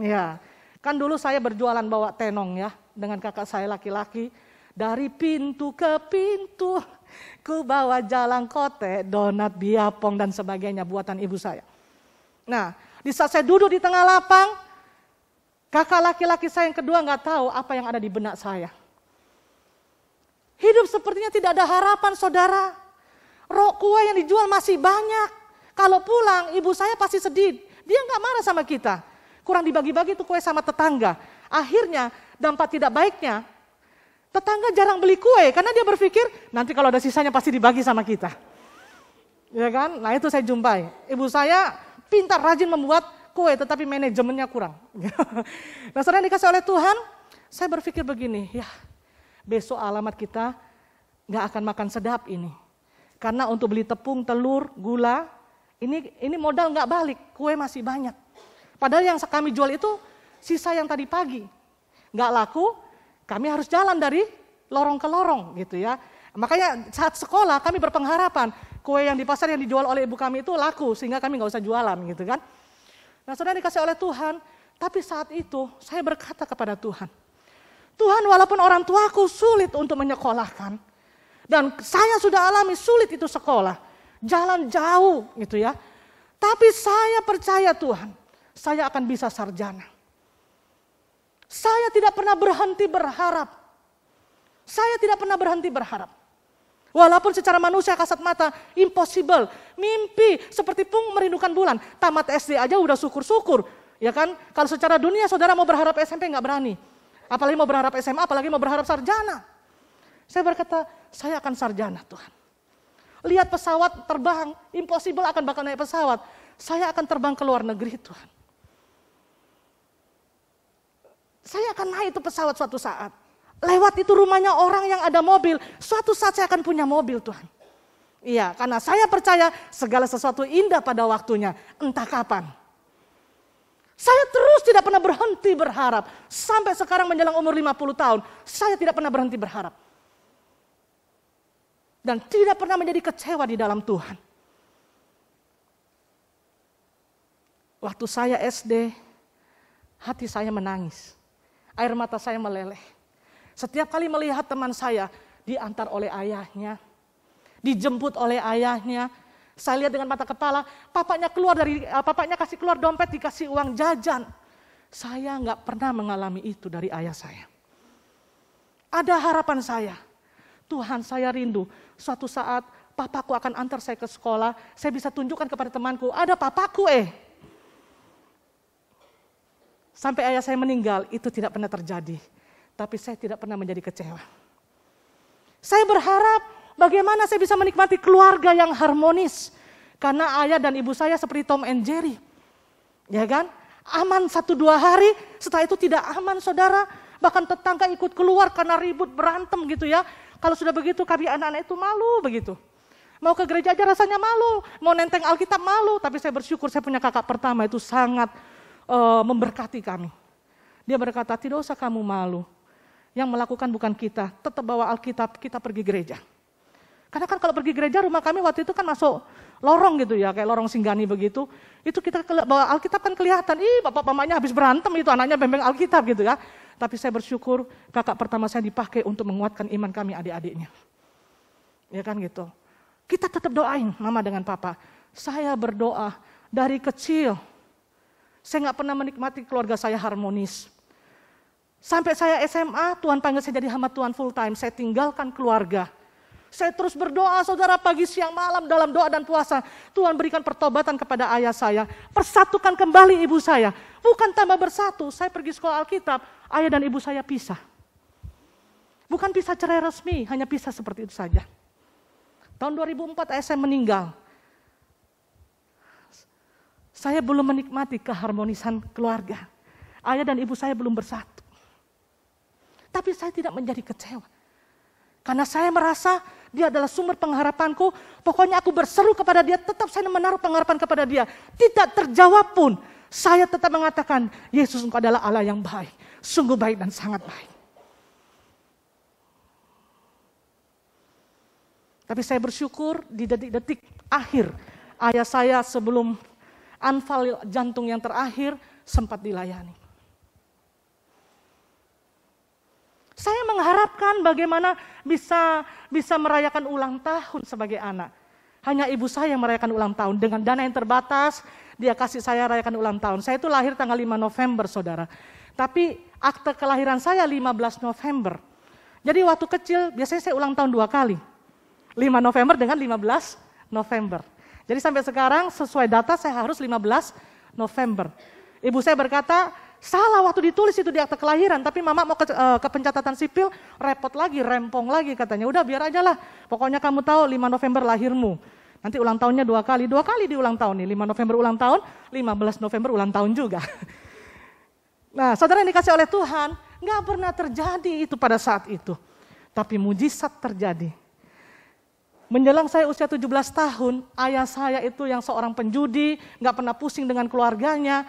Ya, kan dulu saya berjualan bawa tenong ya dengan kakak saya laki-laki. Dari pintu ke pintu ku bawa jalan kote, donat, biapong dan sebagainya buatan ibu saya. Nah, di saat saya duduk di tengah lapang, kakak laki-laki saya yang kedua nggak tahu apa yang ada di benak saya. Hidup sepertinya tidak ada harapan saudara. Kue yang dijual masih banyak. Kalau pulang ibu saya pasti sedih. Dia nggak marah sama kita. Kurang dibagi-bagi tuh kue sama tetangga. Akhirnya dampak tidak baiknya, tetangga jarang beli kue karena dia berpikir nanti kalau ada sisanya pasti dibagi sama kita. Ya kan? Nah itu saya jumpai. Ibu saya pintar rajin membuat kue tetapi manajemennya kurang. Nah saudara yang dikasih oleh Tuhan, saya berpikir begini, ya besok alamat kita gak akan makan sedap ini. Karena untuk beli tepung, telur, gula, Ini modal nggak balik, kue masih banyak. Padahal yang kami jual itu sisa yang tadi pagi. Nggak laku, kami harus jalan dari lorong ke lorong gitu ya. Makanya saat sekolah kami berpengharapan kue yang di pasar yang dijual oleh ibu kami itu laku sehingga kami nggak usah jualan gitu kan. Nah saudara dikasih oleh Tuhan, tapi saat itu saya berkata kepada Tuhan, Tuhan walaupun orang tuaku sulit untuk menyekolahkan, dan saya sudah alami sulit itu sekolah, jalan jauh gitu ya. Tapi saya percaya Tuhan, saya akan bisa sarjana. Saya tidak pernah berhenti berharap. Saya tidak pernah berhenti berharap. Walaupun secara manusia kasat mata impossible, mimpi seperti pung merindukan bulan. Tamat SD aja udah syukur-syukur, ya kan? Kalau secara dunia saudara mau berharap SMP nggak berani, apalagi mau berharap SMA, apalagi mau berharap sarjana. Saya berkata, saya akan sarjana Tuhan. Lihat pesawat terbang, impossible akan bakal naik pesawat. Saya akan terbang ke luar negeri Tuhan. Saya akan naik itu pesawat suatu saat. Lewat itu rumahnya orang yang ada mobil. Suatu saat saya akan punya mobil Tuhan. Iya, karena saya percaya segala sesuatu indah pada waktunya. Entah kapan. Saya terus tidak pernah berhenti berharap. Sampai sekarang menjelang umur 50 tahun. Saya tidak pernah berhenti berharap. Dan tidak pernah menjadi kecewa di dalam Tuhan. Waktu saya SD, hati saya menangis. Air mata saya meleleh. Setiap kali melihat teman saya diantar oleh ayahnya, dijemput oleh ayahnya, saya lihat dengan mata kepala, papanya kasih keluar dompet, dikasih uang jajan. Saya nggak pernah mengalami itu dari ayah saya. Ada harapan saya, Tuhan saya rindu, suatu saat papaku akan antar saya ke sekolah, saya bisa tunjukkan kepada temanku, ada papaku Sampai ayah saya meninggal, itu tidak pernah terjadi. Tapi saya tidak pernah menjadi kecewa. Saya berharap bagaimana saya bisa menikmati keluarga yang harmonis. Karena ayah dan ibu saya seperti Tom and Jerry. Ya kan? Aman 1-2 hari, setelah itu tidak aman saudara. Bahkan tetangga ikut keluar karena ribut berantem gitu ya. Kalau sudah begitu kami anak-anak itu malu begitu. Mau ke gereja aja rasanya malu. Mau nenteng Alkitab malu. Tapi saya bersyukur saya punya kakak pertama itu sangat memberkati kami. Dia berkata, tidak usah kamu malu. Yang melakukan bukan kita, tetap bawa Alkitab, kita pergi gereja. Karena kan kalau pergi gereja, rumah kami waktu itu kan masuk lorong gitu ya, kayak lorong singgani begitu. Itu kita bawa Alkitab kan kelihatan, bapak mamanya habis berantem itu anaknya bembeng Alkitab gitu ya. Tapi saya bersyukur kakak pertama saya dipakai untuk menguatkan iman kami adik-adiknya. Ya kan gitu. Kita tetap doain mama dengan papa. Saya berdoa dari kecil. Saya nggak pernah menikmati keluarga saya harmonis. Sampai saya SMA, Tuhan panggil saya jadi hamba Tuhan full time. Saya tinggalkan keluarga. Saya terus berdoa, saudara, pagi, siang, malam dalam doa dan puasa. Tuhan berikan pertobatan kepada ayah saya. Persatukan kembali ibu saya. Bukan tambah bersatu, saya pergi sekolah Alkitab, ayah dan ibu saya pisah. Bukan pisah cerai resmi, hanya pisah seperti itu saja. Tahun 2004 ayah saya meninggal. Saya belum menikmati keharmonisan keluarga. Ayah dan ibu saya belum bersatu. Tapi saya tidak menjadi kecewa. Karena saya merasa dia adalah sumber pengharapanku. Pokoknya aku berseru kepada dia, tetap saya menaruh pengharapan kepada dia. Tidak terjawab pun, saya tetap mengatakan, Yesus Engkau adalah Allah yang baik. Sungguh baik dan sangat baik. Tapi saya bersyukur di detik-detik akhir, ayah saya sebelum anfal jantung yang terakhir sempat dilayani. Saya mengharapkan bagaimana bisa merayakan ulang tahun sebagai anak. Hanya ibu saya yang merayakan ulang tahun. Dengan dana yang terbatas, dia kasih saya rayakan ulang tahun. Saya itu lahir tanggal 5 November, saudara. Tapi akte kelahiran saya 15 November. Jadi waktu kecil biasanya saya ulang tahun 2 kali. 5 November dengan 15 November. Jadi sampai sekarang sesuai data saya harus 15 November. Ibu saya berkata, salah waktu ditulis itu di akte kelahiran, tapi mama mau ke pencatatan sipil, repot lagi, rempong lagi katanya. Udah biar aja lah, pokoknya kamu tahu 5 November lahirmu. Nanti ulang tahunnya 2 kali diulang tahun nih. 5 November ulang tahun, 15 November ulang tahun juga. Nah saudara yang dikasih oleh Tuhan, gak pernah terjadi itu pada saat itu. Tapi mujizat terjadi. Menjelang saya usia 17 tahun, ayah saya itu yang seorang penjudi, gak pernah pusing dengan keluarganya.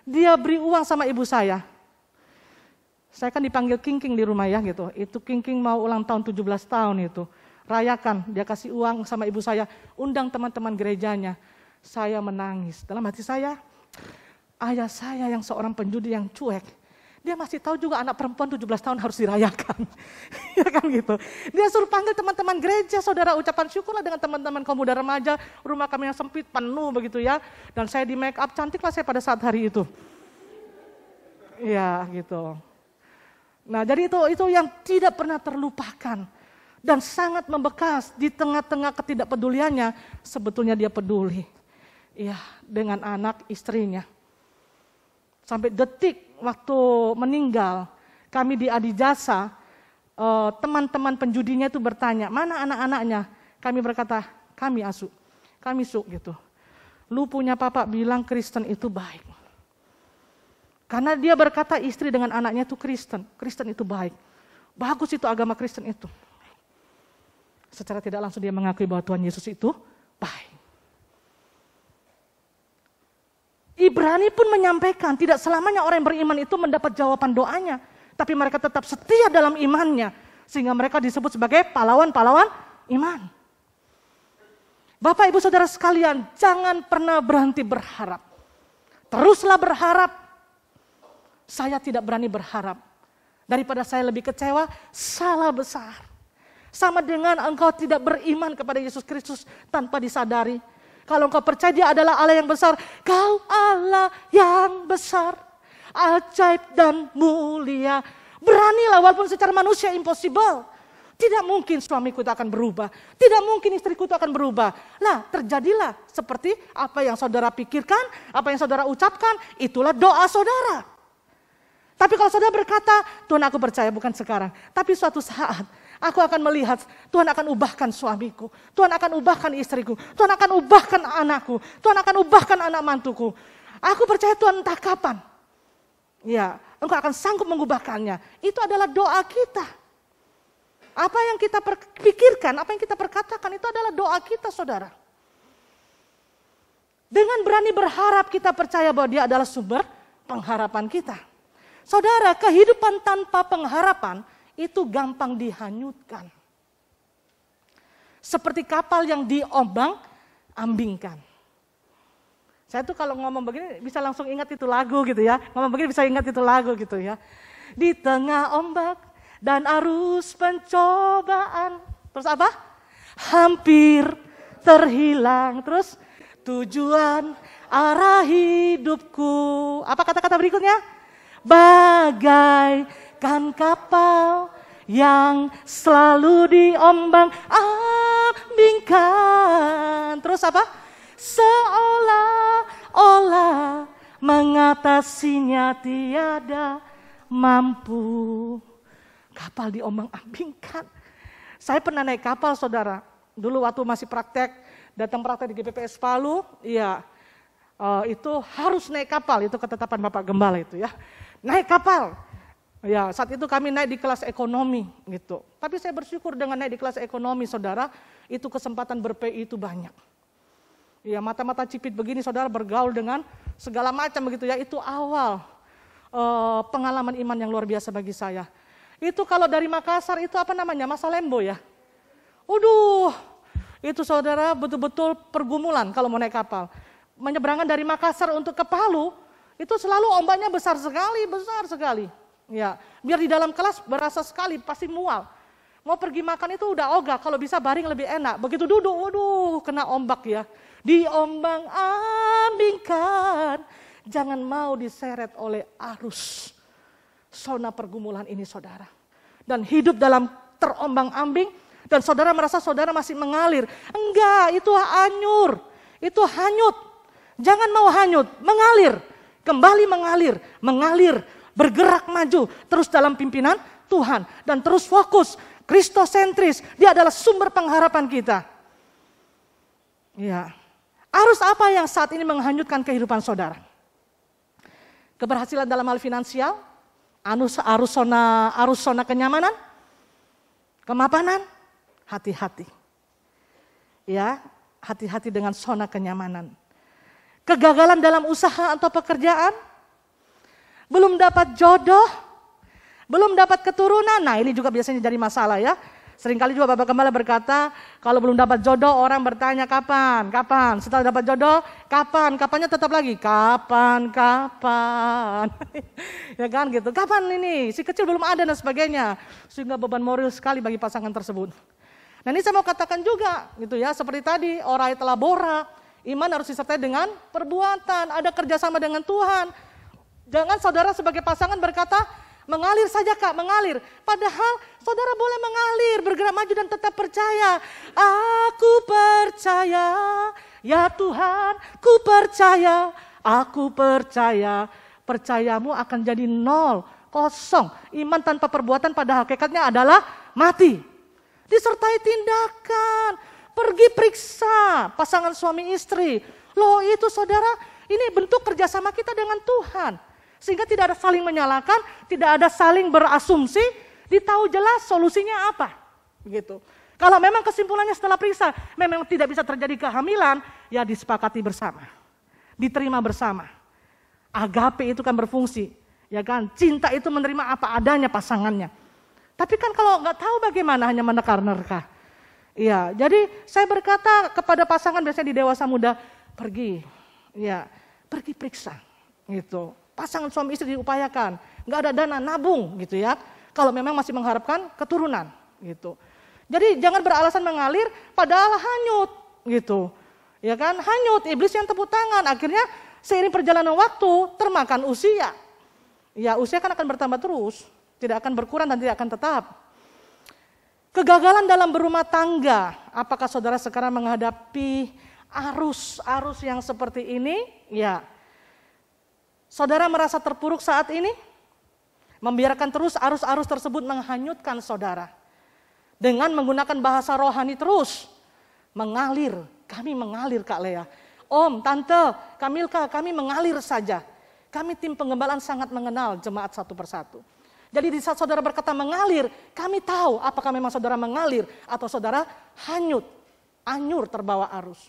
Dia beri uang sama ibu saya. Saya kan dipanggil King di rumah ya gitu. Itu King mau ulang tahun 17 tahun itu. Rayakan, dia kasih uang sama ibu saya, undang teman-teman gerejanya. Saya menangis. Dalam hati saya, ayah saya yang seorang penjudi yang cuek, dia masih tahu juga anak perempuan 17 tahun harus dirayakan. Ya kan gitu. Dia suruh panggil teman-teman gereja, saudara, ucapan syukurlah dengan teman-teman kaum muda remaja. Rumah kami yang sempit, penuh begitu ya. Dan saya di make up, cantiklah saya pada saat hari itu. Ya gitu. Nah jadi itu yang tidak pernah terlupakan. Dan sangat membekas di tengah-tengah ketidakpeduliannya, sebetulnya dia peduli. Ya, dengan anak istrinya. Sampai detik waktu meninggal, kami di Adijasa, teman-teman penjudinya itu bertanya, mana anak-anaknya? Kami berkata, kami Asu, kami Su gitu. Lu punya papa bilang Kristen itu baik. Karena dia berkata istri dengan anaknya itu Kristen itu baik. Bagus itu agama Kristen itu. Secara tidak langsung dia mengakui bahwa Tuhan Yesus itu baik. Ibrani pun menyampaikan tidak selamanya orang yang beriman itu mendapat jawaban doanya. Tapi mereka tetap setia dalam imannya. Sehingga mereka disebut sebagai pahlawan-pahlawan iman. Bapak ibu saudara sekalian, jangan pernah berhenti berharap. Teruslah berharap. Saya tidak berani berharap. Daripada saya lebih kecewa, salah besar. Sama dengan engkau tidak beriman kepada Yesus Kristus tanpa disadari. Kalau engkau percaya dia adalah Allah yang besar, kau Allah yang besar, ajaib dan mulia. Beranilah walaupun secara manusia impossible. Tidak mungkin suamiku itu akan berubah. Tidak mungkin istriku itu akan berubah. Nah terjadilah seperti apa yang saudara pikirkan, apa yang saudara ucapkan, itulah doa saudara. Tapi kalau saudara berkata, Tuhan aku percaya bukan sekarang, tapi suatu saat aku akan melihat Tuhan akan ubahkan suamiku, Tuhan akan ubahkan istriku, Tuhan akan ubahkan anakku, Tuhan akan ubahkan anak mantuku. Aku percaya Tuhan entah kapan. Ya, engkau akan sanggup mengubahkannya. Itu adalah doa kita. Apa yang kita pikirkan, apa yang kita perkatakan itu adalah doa kita saudara. Dengan berani berharap kita percaya bahwa dia adalah sumber pengharapan kita. Saudara, kehidupan tanpa pengharapan itu gampang dihanyutkan. Seperti kapal yang diombang-ambingkan. Saya tuh kalau ngomong begini bisa langsung ingat itu lagu gitu ya. Ngomong begini bisa ingat itu lagu gitu ya. Di tengah ombak dan arus pencobaan. Terus apa? Hampir terhilang. Terus tujuan arah hidupku. Apa kata-kata berikutnya? Bagaikan kapal yang selalu diombang-ambingkan. Terus apa? Seolah-olah mengatasinya tiada mampu. Kapal diombang-ambingkan. Saya pernah naik kapal saudara. Dulu waktu masih praktek, datang praktek di GPPS Palu, iya. Itu harus naik kapal, itu ketetapan Bapak Gembala itu ya. Naik kapal. Ya, saat itu kami naik di kelas ekonomi gitu. Tapi saya bersyukur dengan naik di kelas ekonomi saudara, itu kesempatan ber-PI itu banyak. Ya, mata-mata cipit begini saudara bergaul dengan segala macam begitu ya. Itu awal pengalaman iman yang luar biasa bagi saya. Itu kalau dari Makassar itu apa namanya? Masa Lembo ya. Itu saudara betul-betul pergumulan kalau mau naik kapal. Menyeberangkan dari Makassar untuk ke Palu, itu selalu ombaknya besar sekali. Ya, biar di dalam kelas berasa sekali, pasti mual. Mau pergi makan itu udah ogah, kalau bisa baring lebih enak. Begitu duduk, kena ombak ya. Diombang-ambingkan, jangan mau diseret oleh arus zona pergumulan ini saudara. Dan hidup dalam terombang-ambing, dan saudara merasa saudara masih mengalir. Enggak, itu anyur, itu hanyut. Jangan mau hanyut, mengalir. Kembali mengalir, bergerak maju, terus dalam pimpinan Tuhan. Dan terus fokus, kristosentris, dia adalah sumber pengharapan kita. Ya. Arus apa yang saat ini menghanyutkan kehidupan saudara? Keberhasilan dalam hal finansial, arus zona kenyamanan, kemapanan, hati-hati. Ya, hati-hati dengan zona kenyamanan. Kegagalan dalam usaha atau pekerjaan, belum dapat jodoh, belum dapat keturunan. Nah, ini juga biasanya jadi masalah ya. Seringkali juga Bapak Gembala berkata, kalau belum dapat jodoh orang bertanya kapan, kapan. Setelah dapat jodoh, kapan, kapannya tetap lagi, kapan, kapan. Ya kan gitu, kapan ini, si kecil belum ada dan sebagainya. Sehingga beban moral sekali bagi pasangan tersebut. Nah ini saya mau katakan juga gitu ya, seperti tadi, orai telah bora, iman harus disertai dengan perbuatan, ada kerjasama dengan Tuhan. Jangan saudara sebagai pasangan berkata, mengalir saja Kak, mengalir. Padahal saudara boleh mengalir, bergerak maju dan tetap percaya. Aku percaya, ya Tuhan, ku percaya, aku percaya. Percayamu akan jadi 0, kosong. Iman tanpa perbuatan pada hakikatnya adalah mati. Disertai tindakan, pergi periksa pasangan suami istri. Loh itu saudara, ini bentuk kerjasama kita dengan Tuhan. Sehingga tidak ada saling menyalahkan, tidak ada saling berasumsi, ditahu jelas solusinya apa. Gitu. Kalau memang kesimpulannya setelah periksa, memang tidak bisa terjadi kehamilan, ya disepakati bersama. Diterima bersama. Agape itu kan berfungsi. Ya kan, cinta itu menerima apa adanya pasangannya. Tapi kan kalau nggak tahu bagaimana hanya menerka-nerka. Iya, jadi saya berkata kepada pasangan biasanya di dewasa muda, pergi, ya, pergi periksa, gitu. Pasangan suami istri diupayakan, nggak ada dana nabung, gitu ya. Kalau memang masih mengharapkan keturunan, gitu. Jadi jangan beralasan mengalir, padahal hanyut, gitu. Ya kan, hanyut, iblis yang tepuk tangan, akhirnya seiring perjalanan waktu termakan usia. Ya, usia kan akan bertambah terus. Tidak akan berkurang dan tidak akan tetap. Kegagalan dalam berumah tangga. Apakah saudara sekarang menghadapi arus yang seperti ini? Ya. Saudara merasa terpuruk saat ini? Membiarkan terus arus-arus tersebut menghanyutkan saudara. Dengan menggunakan bahasa rohani terus. Mengalir. Kami mengalir Kak Lea. Om, Tante, Kamilka, kami mengalir saja. Kami tim penggembalaan sangat mengenal jemaat satu persatu. Jadi di saat saudara berkata mengalir, kami tahu apakah memang saudara mengalir atau saudara hanyut, anyur terbawa arus.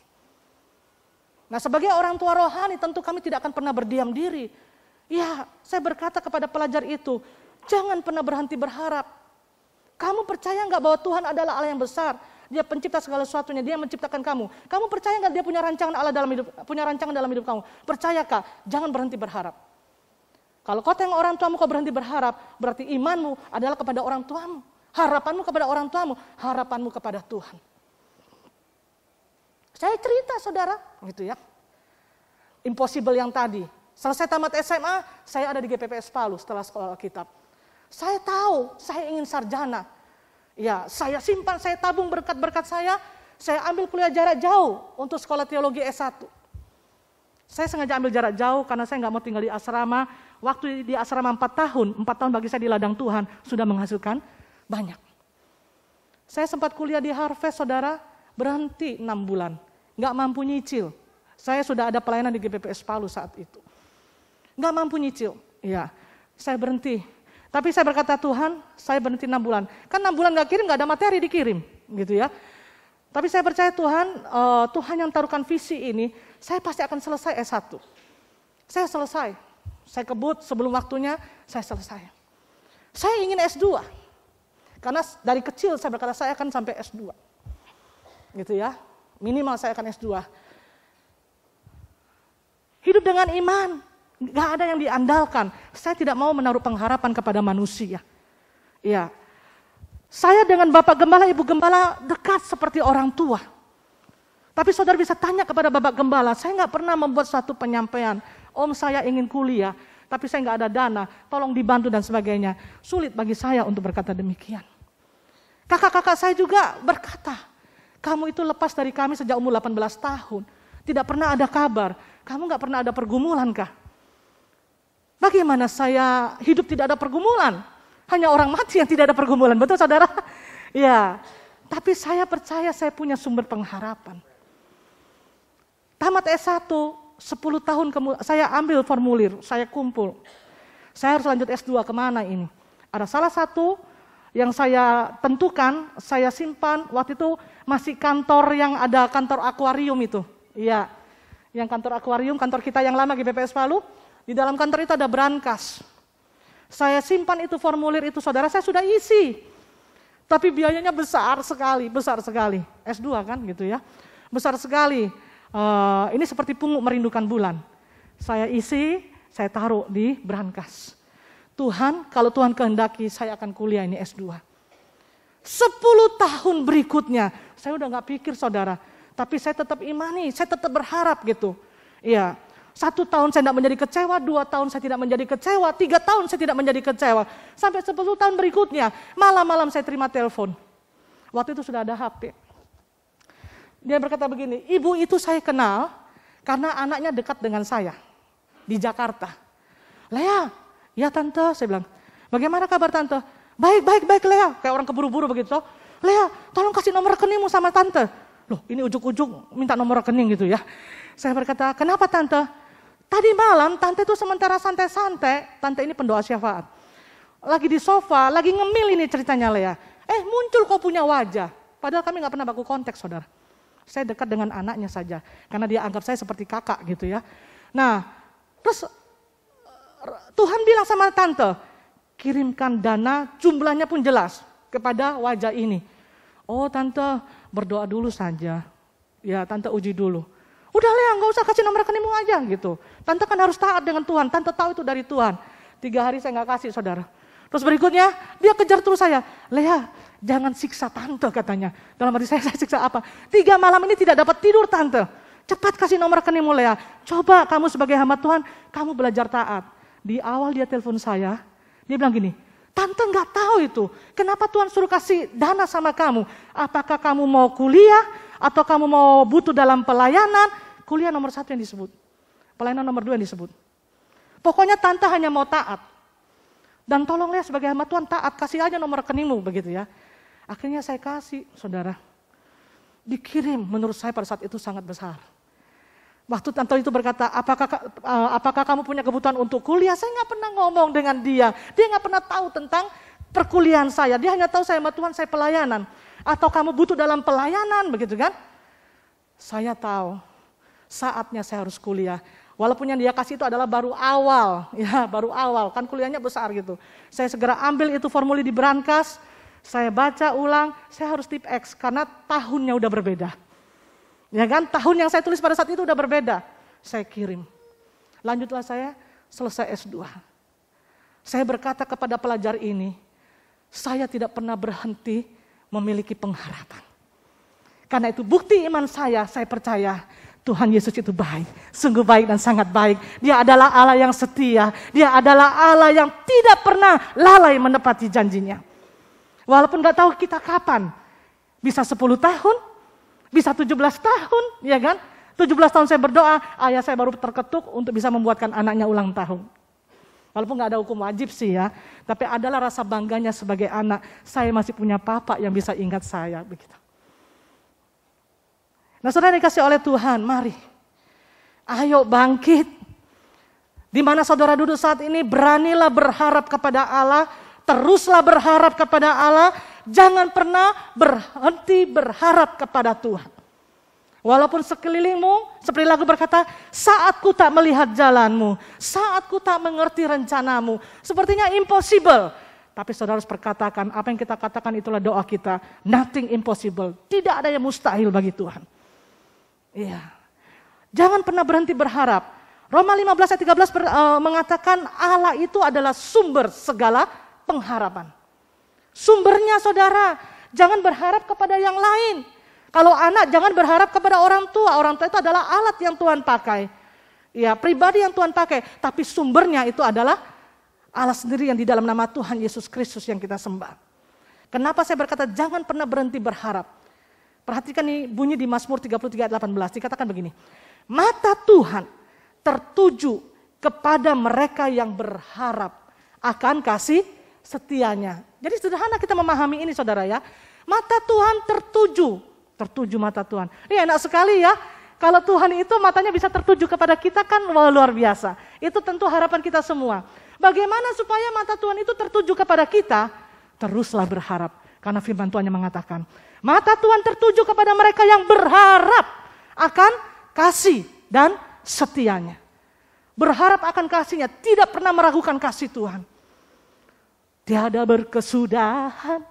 Nah sebagai orang tua rohani tentu kami tidak akan pernah berdiam diri. Ya saya berkata kepada pelajar itu, jangan pernah berhenti berharap. Kamu percaya nggak bahwa Tuhan adalah Allah yang besar? Dia pencipta segala sesuatunya, dia menciptakan kamu. Kamu percaya nggak dia punya rancangan Allah dalam hidup kamu? Percayakah? Jangan berhenti berharap. Kalau kau tengok orang tuamu kau berhenti berharap, berarti imanmu adalah kepada orang tuamu. Harapanmu kepada orang tuamu, harapanmu kepada Tuhan. Saya cerita saudara, gitu ya. Impossible yang tadi. Selesai tamat SMA, saya ada di GPPS Palu setelah sekolah Alkitab. Saya tahu, saya ingin sarjana. Ya, saya simpan, saya tabung berkat-berkat saya ambil kuliah jarak jauh untuk sekolah teologi S1. Saya sengaja ambil jarak jauh karena saya nggak mau tinggal di asrama. Waktu di asrama 4 tahun bagi saya di ladang Tuhan sudah menghasilkan banyak. Saya sempat kuliah di Harvest, saudara, berhenti 6 bulan. Nggak mampu nyicil. Saya sudah ada pelayanan di GPPS Palu saat itu. Nggak mampu nyicil. Ya, saya berhenti. Tapi saya berkata Tuhan, saya berhenti 6 bulan. Kan 6 bulan nggak kirim, nggak ada materi dikirim. Gitu ya. Tapi saya percaya Tuhan yang taruhkan visi ini, saya pasti akan selesai S1. Saya selesai. Saya kebut sebelum waktunya, saya selesai. Saya ingin S2. Karena dari kecil saya berkata saya akan sampai S2. Gitu ya. Minimal saya akan S2. Hidup dengan iman. Gak ada yang diandalkan. Saya tidak mau menaruh pengharapan kepada manusia. Ya. Saya dengan Bapak Gembala, Ibu Gembala dekat seperti orang tua. Tapi saudara bisa tanya kepada Bapak Gembala, saya gak pernah membuat suatu penyampaian. Om saya ingin kuliah, tapi saya nggak ada dana, tolong dibantu dan sebagainya. Sulit bagi saya untuk berkata demikian. Kakak-kakak saya juga berkata, kamu itu lepas dari kami sejak umur 18 tahun. Tidak pernah ada kabar, kamu nggak pernah ada pergumulan kah? Bagaimana saya hidup tidak ada pergumulan? Hanya orang mati yang tidak ada pergumulan, betul saudara? Ya, tapi saya percaya saya punya sumber pengharapan. Tamat S1, 10 tahun kemudian saya ambil formulir, saya kumpul. Saya harus lanjut S2 kemana ini? Ada salah satu yang saya tentukan, saya simpan, waktu itu masih kantor yang ada kantor akuarium itu. Iya, yang kantor akuarium, kantor kita yang lama GPPS Palu, di dalam kantor itu ada brankas. Saya simpan itu formulir itu, saudara, saya sudah isi. Tapi biayanya besar sekali. S2 kan gitu ya, besar sekali. Ini seperti pungut merindukan bulan. Saya isi, saya taruh di brankas. Tuhan, kalau Tuhan kehendaki saya akan kuliah ini S2. 10 tahun berikutnya, saya udah gak pikir saudara, tapi saya tetap imani, saya tetap berharap gitu. Iya, 1 tahun saya tidak menjadi kecewa, 2 tahun saya tidak menjadi kecewa, 3 tahun saya tidak menjadi kecewa. Sampai 10 tahun berikutnya, malam-malam saya terima telepon. Waktu itu sudah ada HP. Dia berkata begini, ibu itu saya kenal karena anaknya dekat dengan saya di Jakarta. Lea, ya tante, saya bilang, bagaimana kabar tante? Baik Lea, kayak orang keburu-buru begitu. Lea, tolong kasih nomor rekeningmu sama tante. Loh, ini ujuk-ujuk minta nomor rekening gitu ya. Saya berkata, kenapa tante? Tadi malam tante itu sementara santai-santai, tante ini pendoa syafaat. Lagi di sofa, lagi ngemil ini ceritanya Lea. Muncul kau punya wajah. Padahal kami gak pernah baku konteks saudara. Saya dekat dengan anaknya saja, karena dia anggap saya seperti kakak gitu ya. Nah, terus Tuhan bilang sama tante, kirimkan dana, jumlahnya pun jelas kepada wajah ini. Oh tante, berdoa dulu saja. Ya tante uji dulu. Udah Lea, gak usah kasih nomor rekeningmu aja gitu. Tante kan harus taat dengan Tuhan, tante tahu itu dari Tuhan. 3 hari saya gak kasih saudara. Terus berikutnya dia kejar terus saya. Lea, jangan siksa tante katanya. Dalam hati saya siksa apa? 3 malam ini tidak dapat tidur tante. Cepat kasih nomor rekeningmu Lea. Coba kamu sebagai hamba Tuhan, kamu belajar taat. Di awal dia telepon saya, dia bilang gini, tante gak tahu itu. Kenapa Tuhan suruh kasih dana sama kamu? Apakah kamu mau kuliah? Atau kamu mau butuh dalam pelayanan? Kuliah nomor 1 yang disebut. Pelayanan nomor 2 yang disebut. Pokoknya tante hanya mau taat. Dan tolong Lea sebagai hamba Tuhan taat, kasih aja nomor rekeningmu begitu ya. Akhirnya saya kasih saudara. Dikirim menurut saya pada saat itu sangat besar. Waktu tante itu berkata, apakah kamu punya kebutuhan untuk kuliah? Saya gak pernah ngomong dengan dia. Dia gak pernah tahu tentang perkuliahan saya. Dia hanya tahu saya hamba Tuhan, saya pelayanan. Atau kamu butuh dalam pelayanan begitu kan. Saya tahu saatnya saya harus kuliah. Walaupun yang dia kasih itu adalah baru awal, ya baru awal, kan kuliahnya besar gitu. Saya segera ambil itu formulir di brankas, saya baca ulang, saya harus tip X karena tahunnya udah berbeda. Ya kan, tahun yang saya tulis pada saat itu udah berbeda. Saya kirim. Lanjutlah saya selesai S2. Saya berkata kepada pelajar ini, saya tidak pernah berhenti memiliki pengharapan. Karena itu bukti iman saya percaya. Tuhan Yesus itu baik, sungguh baik dan sangat baik. Dia adalah Allah yang setia. Dia adalah Allah yang tidak pernah lalai menepati janjinya. Walaupun gak tahu kita kapan. Bisa 10 tahun, bisa 17 tahun, ya kan? 17 tahun saya berdoa, ayah saya baru terketuk untuk bisa membuatkan anaknya ulang tahun. Walaupun gak ada hukum wajib sih ya, tapi adalah rasa bangganya sebagai anak. Saya masih punya papa yang bisa ingat saya, begitu. Nah saudara dikasih oleh Tuhan, mari. Ayo bangkit. Di mana saudara duduk saat ini, beranilah berharap kepada Allah. Teruslah berharap kepada Allah. Jangan pernah berhenti berharap kepada Tuhan. Walaupun sekelilingmu, seperti lagu berkata, saat ku tak melihat jalanmu, saat ku tak mengerti rencanamu. Sepertinya impossible. Tapi saudara harus perkatakan, apa yang kita katakan itulah doa kita. Nothing impossible. Tidak ada yang mustahil bagi Tuhan. Iya. Jangan pernah berhenti berharap. Roma 15 ayat 13 mengatakan Allah itu adalah sumber segala pengharapan. Sumbernya saudara, jangan berharap kepada yang lain. Kalau anak jangan berharap kepada orang tua. Orang tua itu adalah alat yang Tuhan pakai. Ya, pribadi yang Tuhan pakai. Tapi sumbernya itu adalah Allah sendiri yang di dalam nama Tuhan Yesus Kristus yang kita sembah. Kenapa saya berkata jangan pernah berhenti berharap. Perhatikan nih bunyi di Mazmur 33 ayat 18, dikatakan begini. Mata Tuhan tertuju kepada mereka yang berharap akan kasih setianya. Jadi sederhana kita memahami ini saudara ya. Mata Tuhan tertuju mata Tuhan. Ini enak sekali ya. Kalau Tuhan itu matanya bisa tertuju kepada kita kan luar biasa. Itu tentu harapan kita semua. Bagaimana supaya mata Tuhan itu tertuju kepada kita? teruslah berharap. Karena firman Tuhan yang mengatakan, mata Tuhan tertuju kepada mereka yang berharap akan kasih dan setianya. Berharap akan kasihnya, tidak pernah meragukan kasih Tuhan. Tiada berkesudahan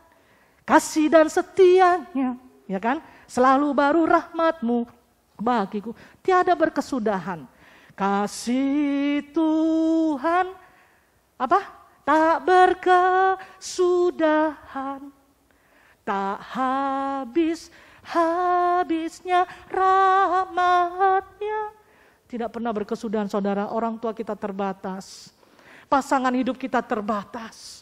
kasih dan setianya, ya kan? Selalu baru rahmat-Mu bagiku. Tiada berkesudahan kasih Tuhan, apa? Tak berkesudahan, tak habis-habisnya rahmat-Nya. Tidak pernah berkesudahan, saudara. Orang tua kita terbatas, pasangan hidup kita terbatas,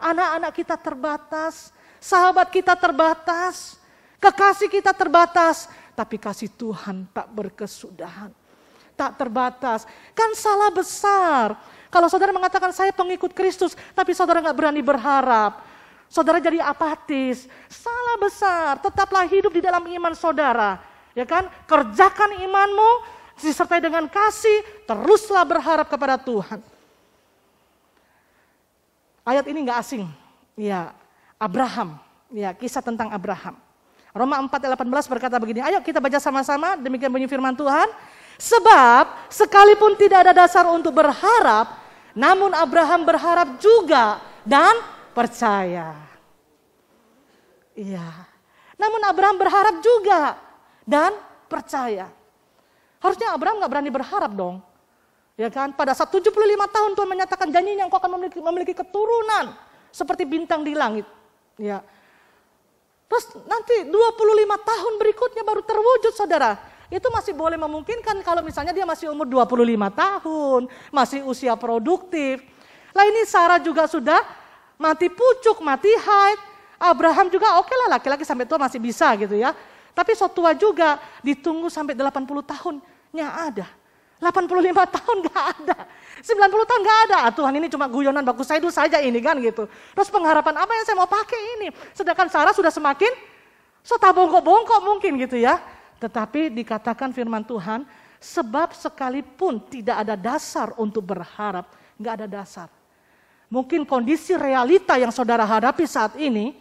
anak-anak kita terbatas, sahabat kita terbatas, kekasih kita terbatas. Tapi kasih Tuhan tak berkesudahan, tak terbatas. Kan salah besar kalau saudara mengatakan saya pengikut Kristus, tapi saudara gak berani berharap. Saudara jadi apatis. Salah besar. Tetaplah hidup di dalam iman saudara. Ya kan? Kerjakan imanmu disertai dengan kasih, teruslah berharap kepada Tuhan. Ayat ini gak asing. Ya, Abraham. Ya, kisah tentang Abraham. Roma 4:18 berkata begini, ayo kita baca sama-sama, demikian bunyi firman Tuhan. Sebab sekalipun tidak ada dasar untuk berharap, namun Abraham berharap juga dan percaya. Iya. Namun Abraham berharap juga dan percaya. Harusnya Abraham gak berani berharap dong. Ya kan? Pada saat 75 tahun Tuhan menyatakan janjinya engkau akan memiliki keturunan seperti bintang di langit. Ya. Terus nanti 25 tahun berikutnya baru terwujud, saudara. Itu masih boleh memungkinkan kalau misalnya dia masih umur 25 tahun, masih usia produktif. Lah ini Sarah juga sudah mati pucuk, mati haid. Abraham juga oke lah, laki-laki sampai tua masih bisa gitu ya. Tapi so tua juga ditunggu sampai 80 tahunnya ada. 85 tahun gak ada. 90 tahun gak ada. Tuhan ini cuma guyonan bagus saya itu saja ini kan gitu. Terus pengharapan apa yang saya mau pakai ini? Sedangkan Sarah sudah semakin bongkok-bongkok mungkin gitu ya. Tetapi dikatakan firman Tuhan, sebab sekalipun tidak ada dasar untuk berharap. Gak ada dasar. Mungkin kondisi realita yang saudara hadapi saat ini,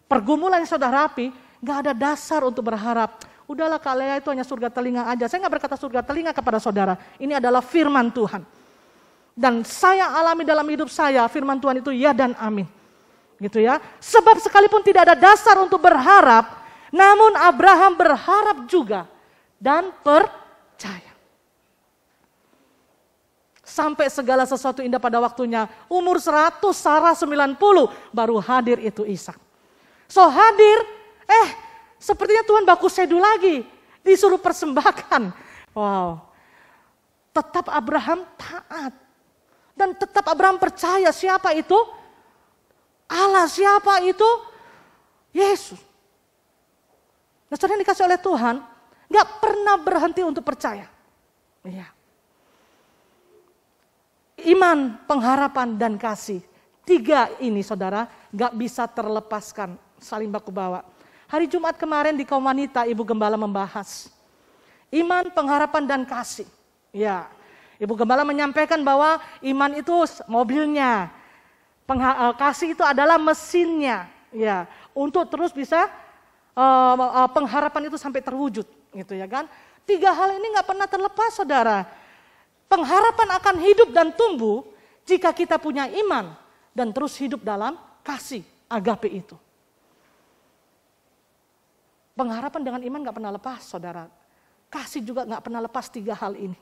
pergumulan yang saudara hadapi, gak ada dasar untuk berharap. Udahlah Kak Lea itu hanya surga telinga aja. Saya gak berkata surga telinga kepada saudara. Ini adalah firman Tuhan. Dan saya alami dalam hidup saya, firman Tuhan itu ya dan amin. Gitu ya. Sebab sekalipun tidak ada dasar untuk berharap, namun Abraham berharap juga dan percaya. Sampai segala sesuatu indah pada waktunya. Umur 100, Sarah 90, baru hadir itu Ishak. So hadir, sepertinya Tuhan baku sedu lagi. Disuruh persembahkan. Wow. Tetap Abraham taat. Dan tetap Abraham percaya siapa itu? Allah. Siapa itu? Yesus. Nah, saudara yang dikasih oleh Tuhan, gak pernah berhenti untuk percaya. Iya. Iman, pengharapan, dan kasih. 3 ini saudara gak bisa terlepaskan, saling baku bawa. Hari Jumat kemarin di kaum wanita Ibu Gembala membahas iman, pengharapan, dan kasih. Ya, Ibu Gembala menyampaikan bahwa iman itu mobilnya, kasih itu adalah mesinnya. Ya, untuk terus bisa pengharapan itu sampai terwujud, gitu ya kan? 3 hal ini nggak pernah terlepas, saudara. Pengharapan akan hidup dan tumbuh jika kita punya iman dan terus hidup dalam kasih agape itu. Pengharapan dengan iman gak pernah lepas, saudara. Kasih juga gak pernah lepas 3 hal ini.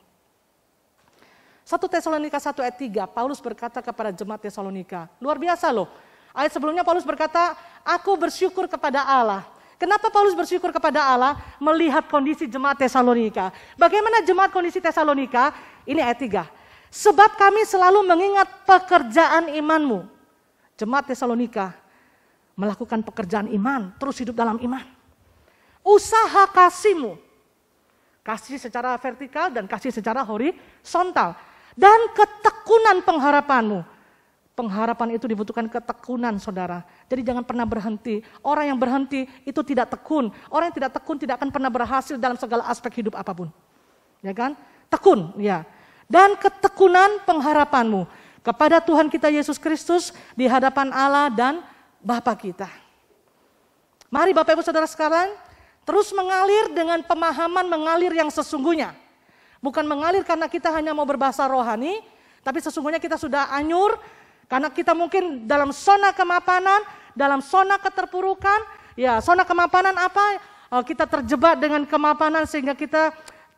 1 Tesalonika 1 ayat 3, Paulus berkata kepada jemaat Tesalonika. Luar biasa loh. Ayat sebelumnya Paulus berkata, aku bersyukur kepada Allah. Kenapa Paulus bersyukur kepada Allah? Melihat kondisi jemaat Tesalonika. Bagaimana jemaat kondisi Tesalonika? Ini ayat 3. Sebab kami selalu mengingat pekerjaan imanmu. Jemaat Tesalonika melakukan pekerjaan iman, terus hidup dalam iman. Usaha kasihmu, kasih secara vertikal dan kasih secara horizontal. Dan ketekunan pengharapanmu. Pengharapan itu dibutuhkan ketekunan, saudara. Jadi jangan pernah berhenti. Orang yang berhenti itu tidak tekun. Orang yang tidak tekun tidak akan pernah berhasil dalam segala aspek hidup apapun. Ya kan? Tekun, ya. Dan ketekunan pengharapanmu kepada Tuhan kita Yesus Kristus di hadapan Allah dan Bapa kita. Mari Bapak Ibu Saudara sekalian, terus mengalir dengan pemahaman mengalir yang sesungguhnya. Bukan mengalir karena kita hanya mau berbahasa rohani, tapi sesungguhnya kita sudah anyur, karena kita mungkin dalam zona kemapanan, dalam zona keterpurukan. Ya, zona kemapanan apa? Kita terjebak dengan kemapanan sehingga kita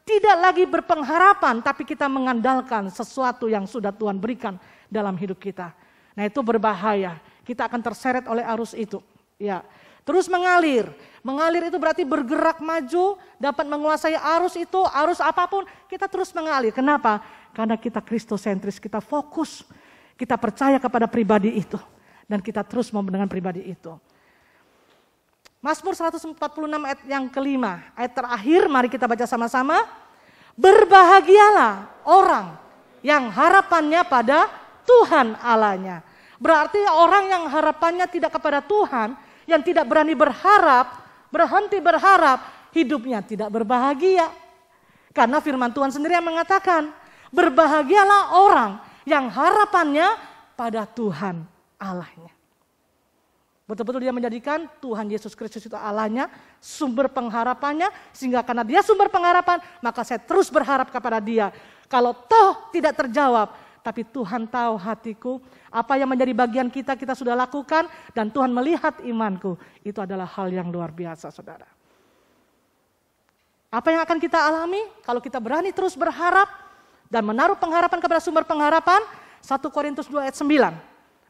tidak lagi berpengharapan, tapi kita mengandalkan sesuatu yang sudah Tuhan berikan dalam hidup kita. Nah, itu berbahaya. Kita akan terseret oleh arus itu. Ya, terus mengalir. Mengalir itu berarti bergerak maju, dapat menguasai arus itu, arus apapun, kita terus mengalir. Kenapa? Karena kita kristosentris, kita fokus, kita percaya kepada pribadi itu. Dan kita terus mau dengan pribadi itu. Mazmur 146 ayat yang kelima, ayat terakhir, mari kita baca sama-sama. Berbahagialah orang yang harapannya pada Tuhan Allahnya. Berarti orang yang harapannya tidak kepada Tuhan, yang tidak berani berharap, berhenti berharap, hidupnya tidak berbahagia. Karena firman Tuhan sendiri yang mengatakan, berbahagialah orang yang harapannya pada Tuhan Allahnya. Betul-betul dia menjadikan Tuhan Yesus Kristus itu Allahnya, sumber pengharapannya, sehingga karena dia sumber pengharapan, maka saya terus berharap kepada dia. Kalau toh tidak terjawab, tapi Tuhan tahu hatiku, apa yang menjadi bagian kita, kita sudah lakukan, dan Tuhan melihat imanku. Itu adalah hal yang luar biasa, saudara. Apa yang akan kita alami kalau kita berani terus berharap dan menaruh pengharapan kepada sumber pengharapan? 1 Korintus 2 ayat 9.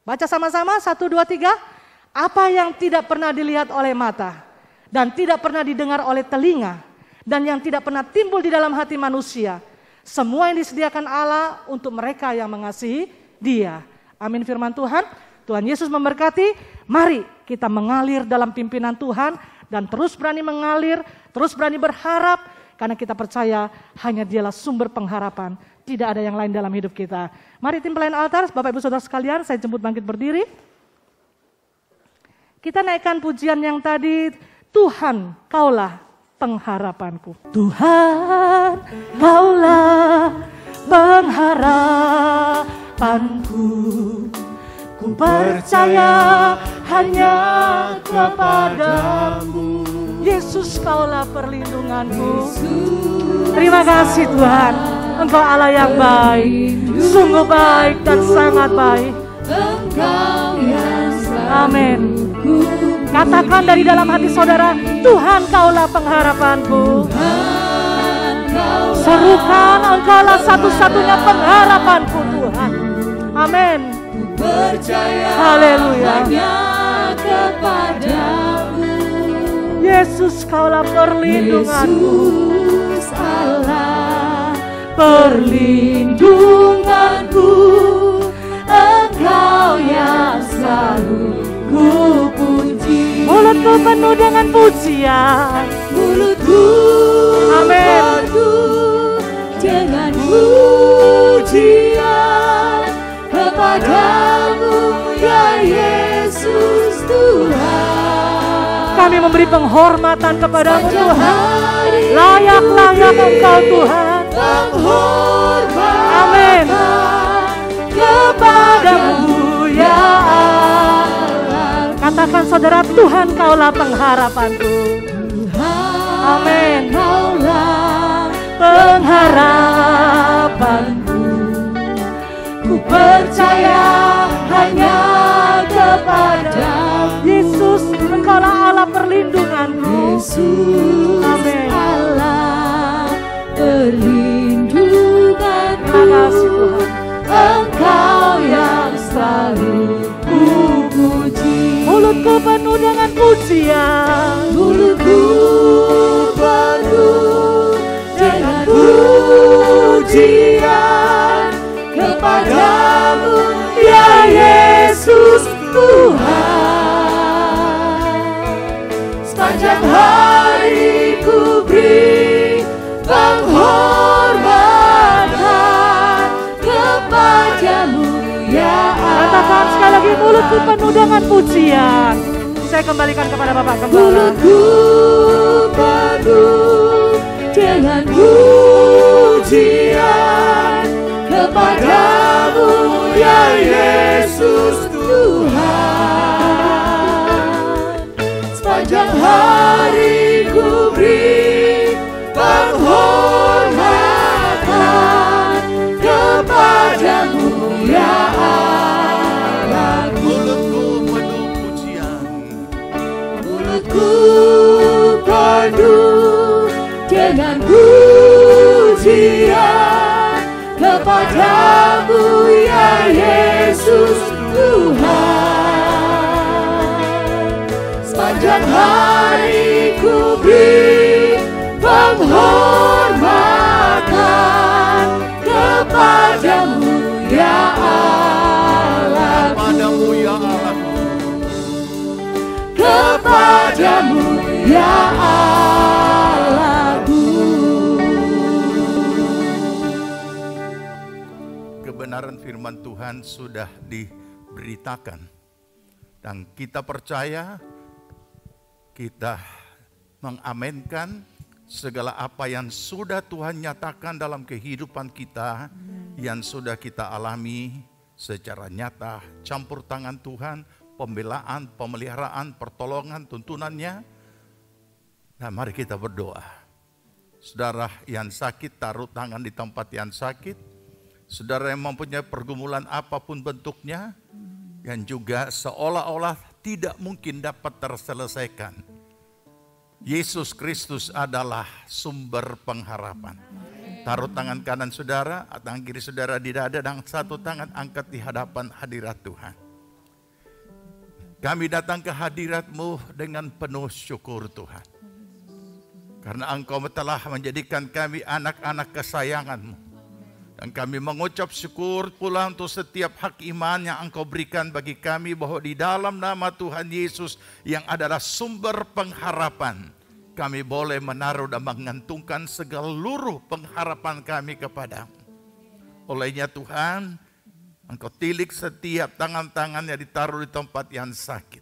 Baca sama-sama, 1, 2, 3. Apa yang tidak pernah dilihat oleh mata dan tidak pernah didengar oleh telinga dan yang tidak pernah timbul di dalam hati manusia, semua yang disediakan Allah untuk mereka yang mengasihi Dia. Amin firman Tuhan. Tuhan Yesus memberkati. Mari kita mengalir dalam pimpinan Tuhan dan terus berani mengalir, terus berani berharap karena kita percaya hanya Dialah sumber pengharapan. Tidak ada yang lain dalam hidup kita. Mari tim pelayan altar, Bapak Ibu Saudara sekalian, saya jemput bangkit berdiri. Kita naikkan pujian yang tadi, Tuhan Kaulah pengharapanku. Tuhan, Kaulah pengharapanku. Ku percaya hanya kepadamu. Yesus, Kaulah perlindunganku. Terima kasih Tuhan, Engkau Allah yang baik, sungguh baik dan sangat baik. Amin. Katakan dari dalam hati saudara, Tuhan Kaulah pengharapanku. Serukan, Engkaulah satu-satunya pengharapanku Tuhan. Amin. Haleluya. Yesus, Kaulah perlindunganku. Yesus Allah perlindunganku. Engkau yang selalu ku puji. Mulutku penuh dengan pujian. Mulutku penuh dengan pujian kepadamu ya Yesus Tuhan. Kami memberi penghormatan kepadamu Tuhan. Layak-layak Engkau Tuhan. Amin. Kepadamu ya Allah. Katakan saudara, Tuhan Kaulah pengharapanku. Amin. Kaulah pengharapanku. Ku percaya hanya kepadamu. Yesus, Engkaulah Allah perlindunganku. Yesus, amin. Allah perlindunganku. Terima kasih Tuhan. Engkau yang selalu ku puji. Mulutku penuh dengan pujian. Mulutku penuh dengan pujian kepadamu ya Yesus Tuhan. Sepanjang hari ku beri penghormatan kepadamu ya Allah. Katakan sekali lagi, mulutku penuh dengan pujian. Saya kembalikan kepada Bapak Gembala. Mulutku penuh dengan pujian kepadamu ya Yesus Tuhan. dengan pujian kepadamu ya Yesus Tuhan. Sepanjang hari ku beri penghormatan kepadamu ya Allah, Kepadamu ya Allah, kepadamu ya Allahku. kebenaran firman Tuhan sudah diberitakan dan kita percaya, kita mengamenkan segala apa yang sudah Tuhan nyatakan dalam kehidupan kita, yang sudah kita alami secara nyata, campur tangan Tuhan, pembelaan, pemeliharaan, pertolongan, tuntunannya. Nah, mari kita berdoa. Saudara yang sakit, taruh tangan di tempat yang sakit. Saudara yang mempunyai pergumulan apapun bentuknya, yang juga seolah-olah tidak mungkin dapat terselesaikan. Yesus Kristus adalah sumber pengharapan. Taruh tangan kanan saudara, tangan kiri saudara di dada, dan satu tangan angkat di hadapan hadirat Tuhan. Kami datang ke hadirat-Mu dengan penuh syukur Tuhan. Karena Engkau telah menjadikan kami anak-anak kesayangan-Mu. Dan kami mengucap syukur pula untuk setiap hak iman yang Engkau berikan bagi kami, bahwa di dalam nama Tuhan Yesus yang adalah sumber pengharapan, kami boleh menaruh dan mengantungkan seluruh pengharapan kami kepada-Mu. Olehnya Tuhan, Engkau tilik setiap tangan-tangan yang ditaruh di tempat yang sakit.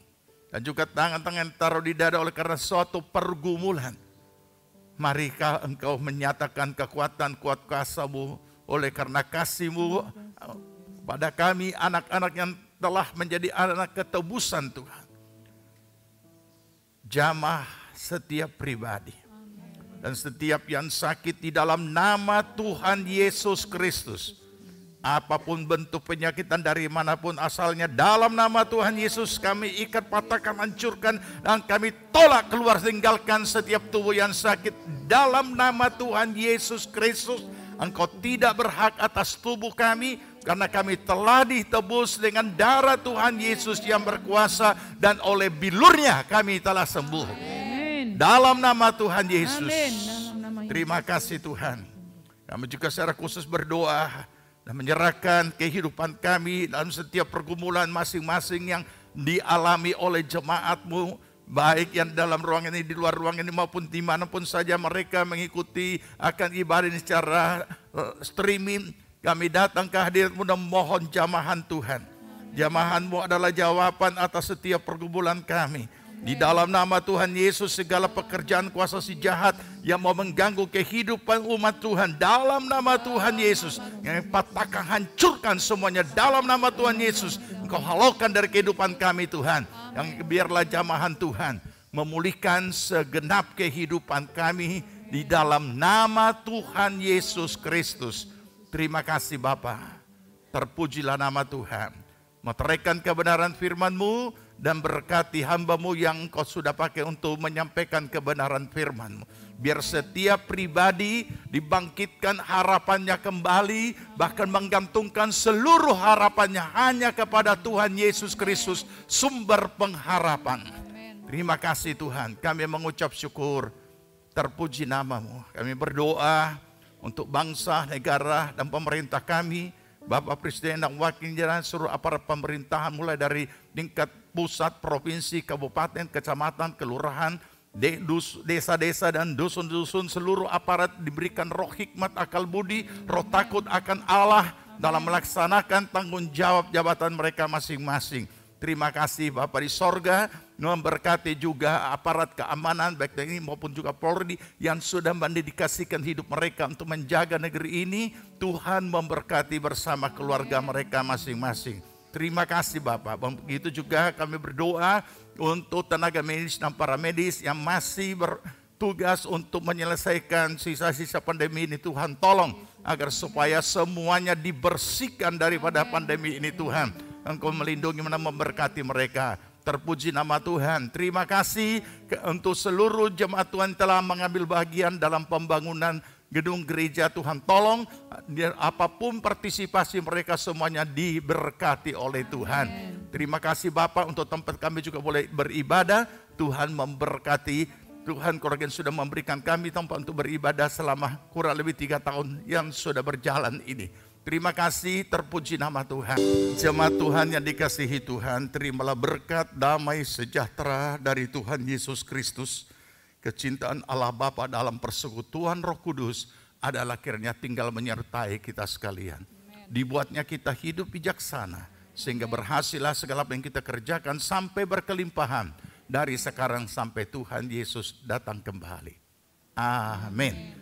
Dan juga tangan-tangan yang ditaruh di dada oleh karena suatu pergumulan. Marikah Engkau menyatakan kekuatan kuat kuasa-Mu oleh karena kasih-Mu pada kami anak-anak yang telah menjadi anak ketebusan Tuhan. Jamah setiap pribadi dan setiap yang sakit di dalam nama Tuhan Yesus Kristus. Apapun bentuk penyakitan dari manapun asalnya, dalam nama Tuhan Yesus kami ikat, patahkan, hancurkan, dan kami tolak keluar, tinggalkan setiap tubuh yang sakit. Dalam nama Tuhan Yesus Kristus, Engkau tidak berhak atas tubuh kami, karena kami telah ditebus dengan darah Tuhan Yesus yang berkuasa, dan oleh bilurnya kami telah sembuh. Amen. Dalam nama Tuhan Yesus. Amen. Dalam nama Yesus. Terima kasih Tuhan. Kami juga secara khusus berdoa dan menyerahkan kehidupan kami dalam setiap pergumulan masing-masing yang dialami oleh jemaat-Mu, baik yang dalam ruangan ini, di luar ruangan ini, maupun dimanapun saja mereka mengikuti akan ibadah ini secara streaming. Kami datang ke hadirat-Mu dan mohon jamahan Tuhan. Jamahan-Mu adalah jawaban atas setiap pergumulan kami. Di dalam nama Tuhan Yesus, segala pekerjaan kuasa si jahat yang mau mengganggu kehidupan umat Tuhan, dalam nama Tuhan Yesus, yang patahkan, hancurkan semuanya dalam nama Tuhan Yesus. Engkau halaukan dari kehidupan kami Tuhan. Yang biarlah jamahan Tuhan memulihkan segenap kehidupan kami di dalam nama Tuhan Yesus Kristus. Terima kasih Bapa. Terpujilah nama Tuhan. Meteraikan kebenaran firman-Mu dan berkati hamba-Mu yang Engkau sudah pakai untuk menyampaikan kebenaran firman-Mu. Biar setiap pribadi dibangkitkan harapannya kembali, bahkan menggantungkan seluruh harapannya hanya kepada Tuhan Yesus Kristus, sumber pengharapan. Terima kasih Tuhan, kami mengucap syukur, terpuji nama-Mu. Kami berdoa untuk bangsa, negara, dan pemerintah kami, Bapak Presiden dan wakilnya, seluruh aparat pemerintahan mulai dari tingkat pusat, provinsi, kabupaten, kecamatan, kelurahan, desa-desa dan dusun-dusun, seluruh aparat diberikan roh hikmat, akal budi, roh takut akan Allah dalam melaksanakan tanggung jawab jabatan mereka masing-masing. Terima kasih Bapa di sorga, memberkati juga aparat keamanan baik TNI maupun juga Polri yang sudah mendedikasikan hidup mereka untuk menjaga negeri ini. Tuhan memberkati bersama keluarga mereka masing-masing. Terima kasih Bapak. Begitu juga kami berdoa untuk tenaga medis dan para medis yang masih bertugas untuk menyelesaikan sisa-sisa pandemi ini. Tuhan tolong agar supaya semuanya dibersihkan daripada pandemi ini Tuhan. Engkau melindungi dan memberkati mereka. Terpuji nama Tuhan. Terima kasih untuk seluruh jemaat Tuhan telah mengambil bagian dalam pembangunan gedung gereja. Tuhan tolong apapun partisipasi mereka semuanya diberkati oleh Tuhan. Terima kasih Bapak untuk tempat kami juga boleh beribadah. Tuhan memberkati. Tuhan Koragen sudah memberikan kami tempat untuk beribadah selama kurang lebih 3 tahun yang sudah berjalan ini. Terima kasih, terpuji nama Tuhan. Jemaat Tuhan yang dikasihi Tuhan, terimalah berkat, damai, sejahtera dari Tuhan Yesus Kristus. Kecintaan Allah Bapa dalam persekutuan Roh Kudus adalah kiranya tinggal menyertai kita sekalian. Dibuatnya kita hidup bijaksana, sehingga berhasillah segala apa yang kita kerjakan sampai berkelimpahan. Dari sekarang sampai Tuhan Yesus datang kembali. Amin.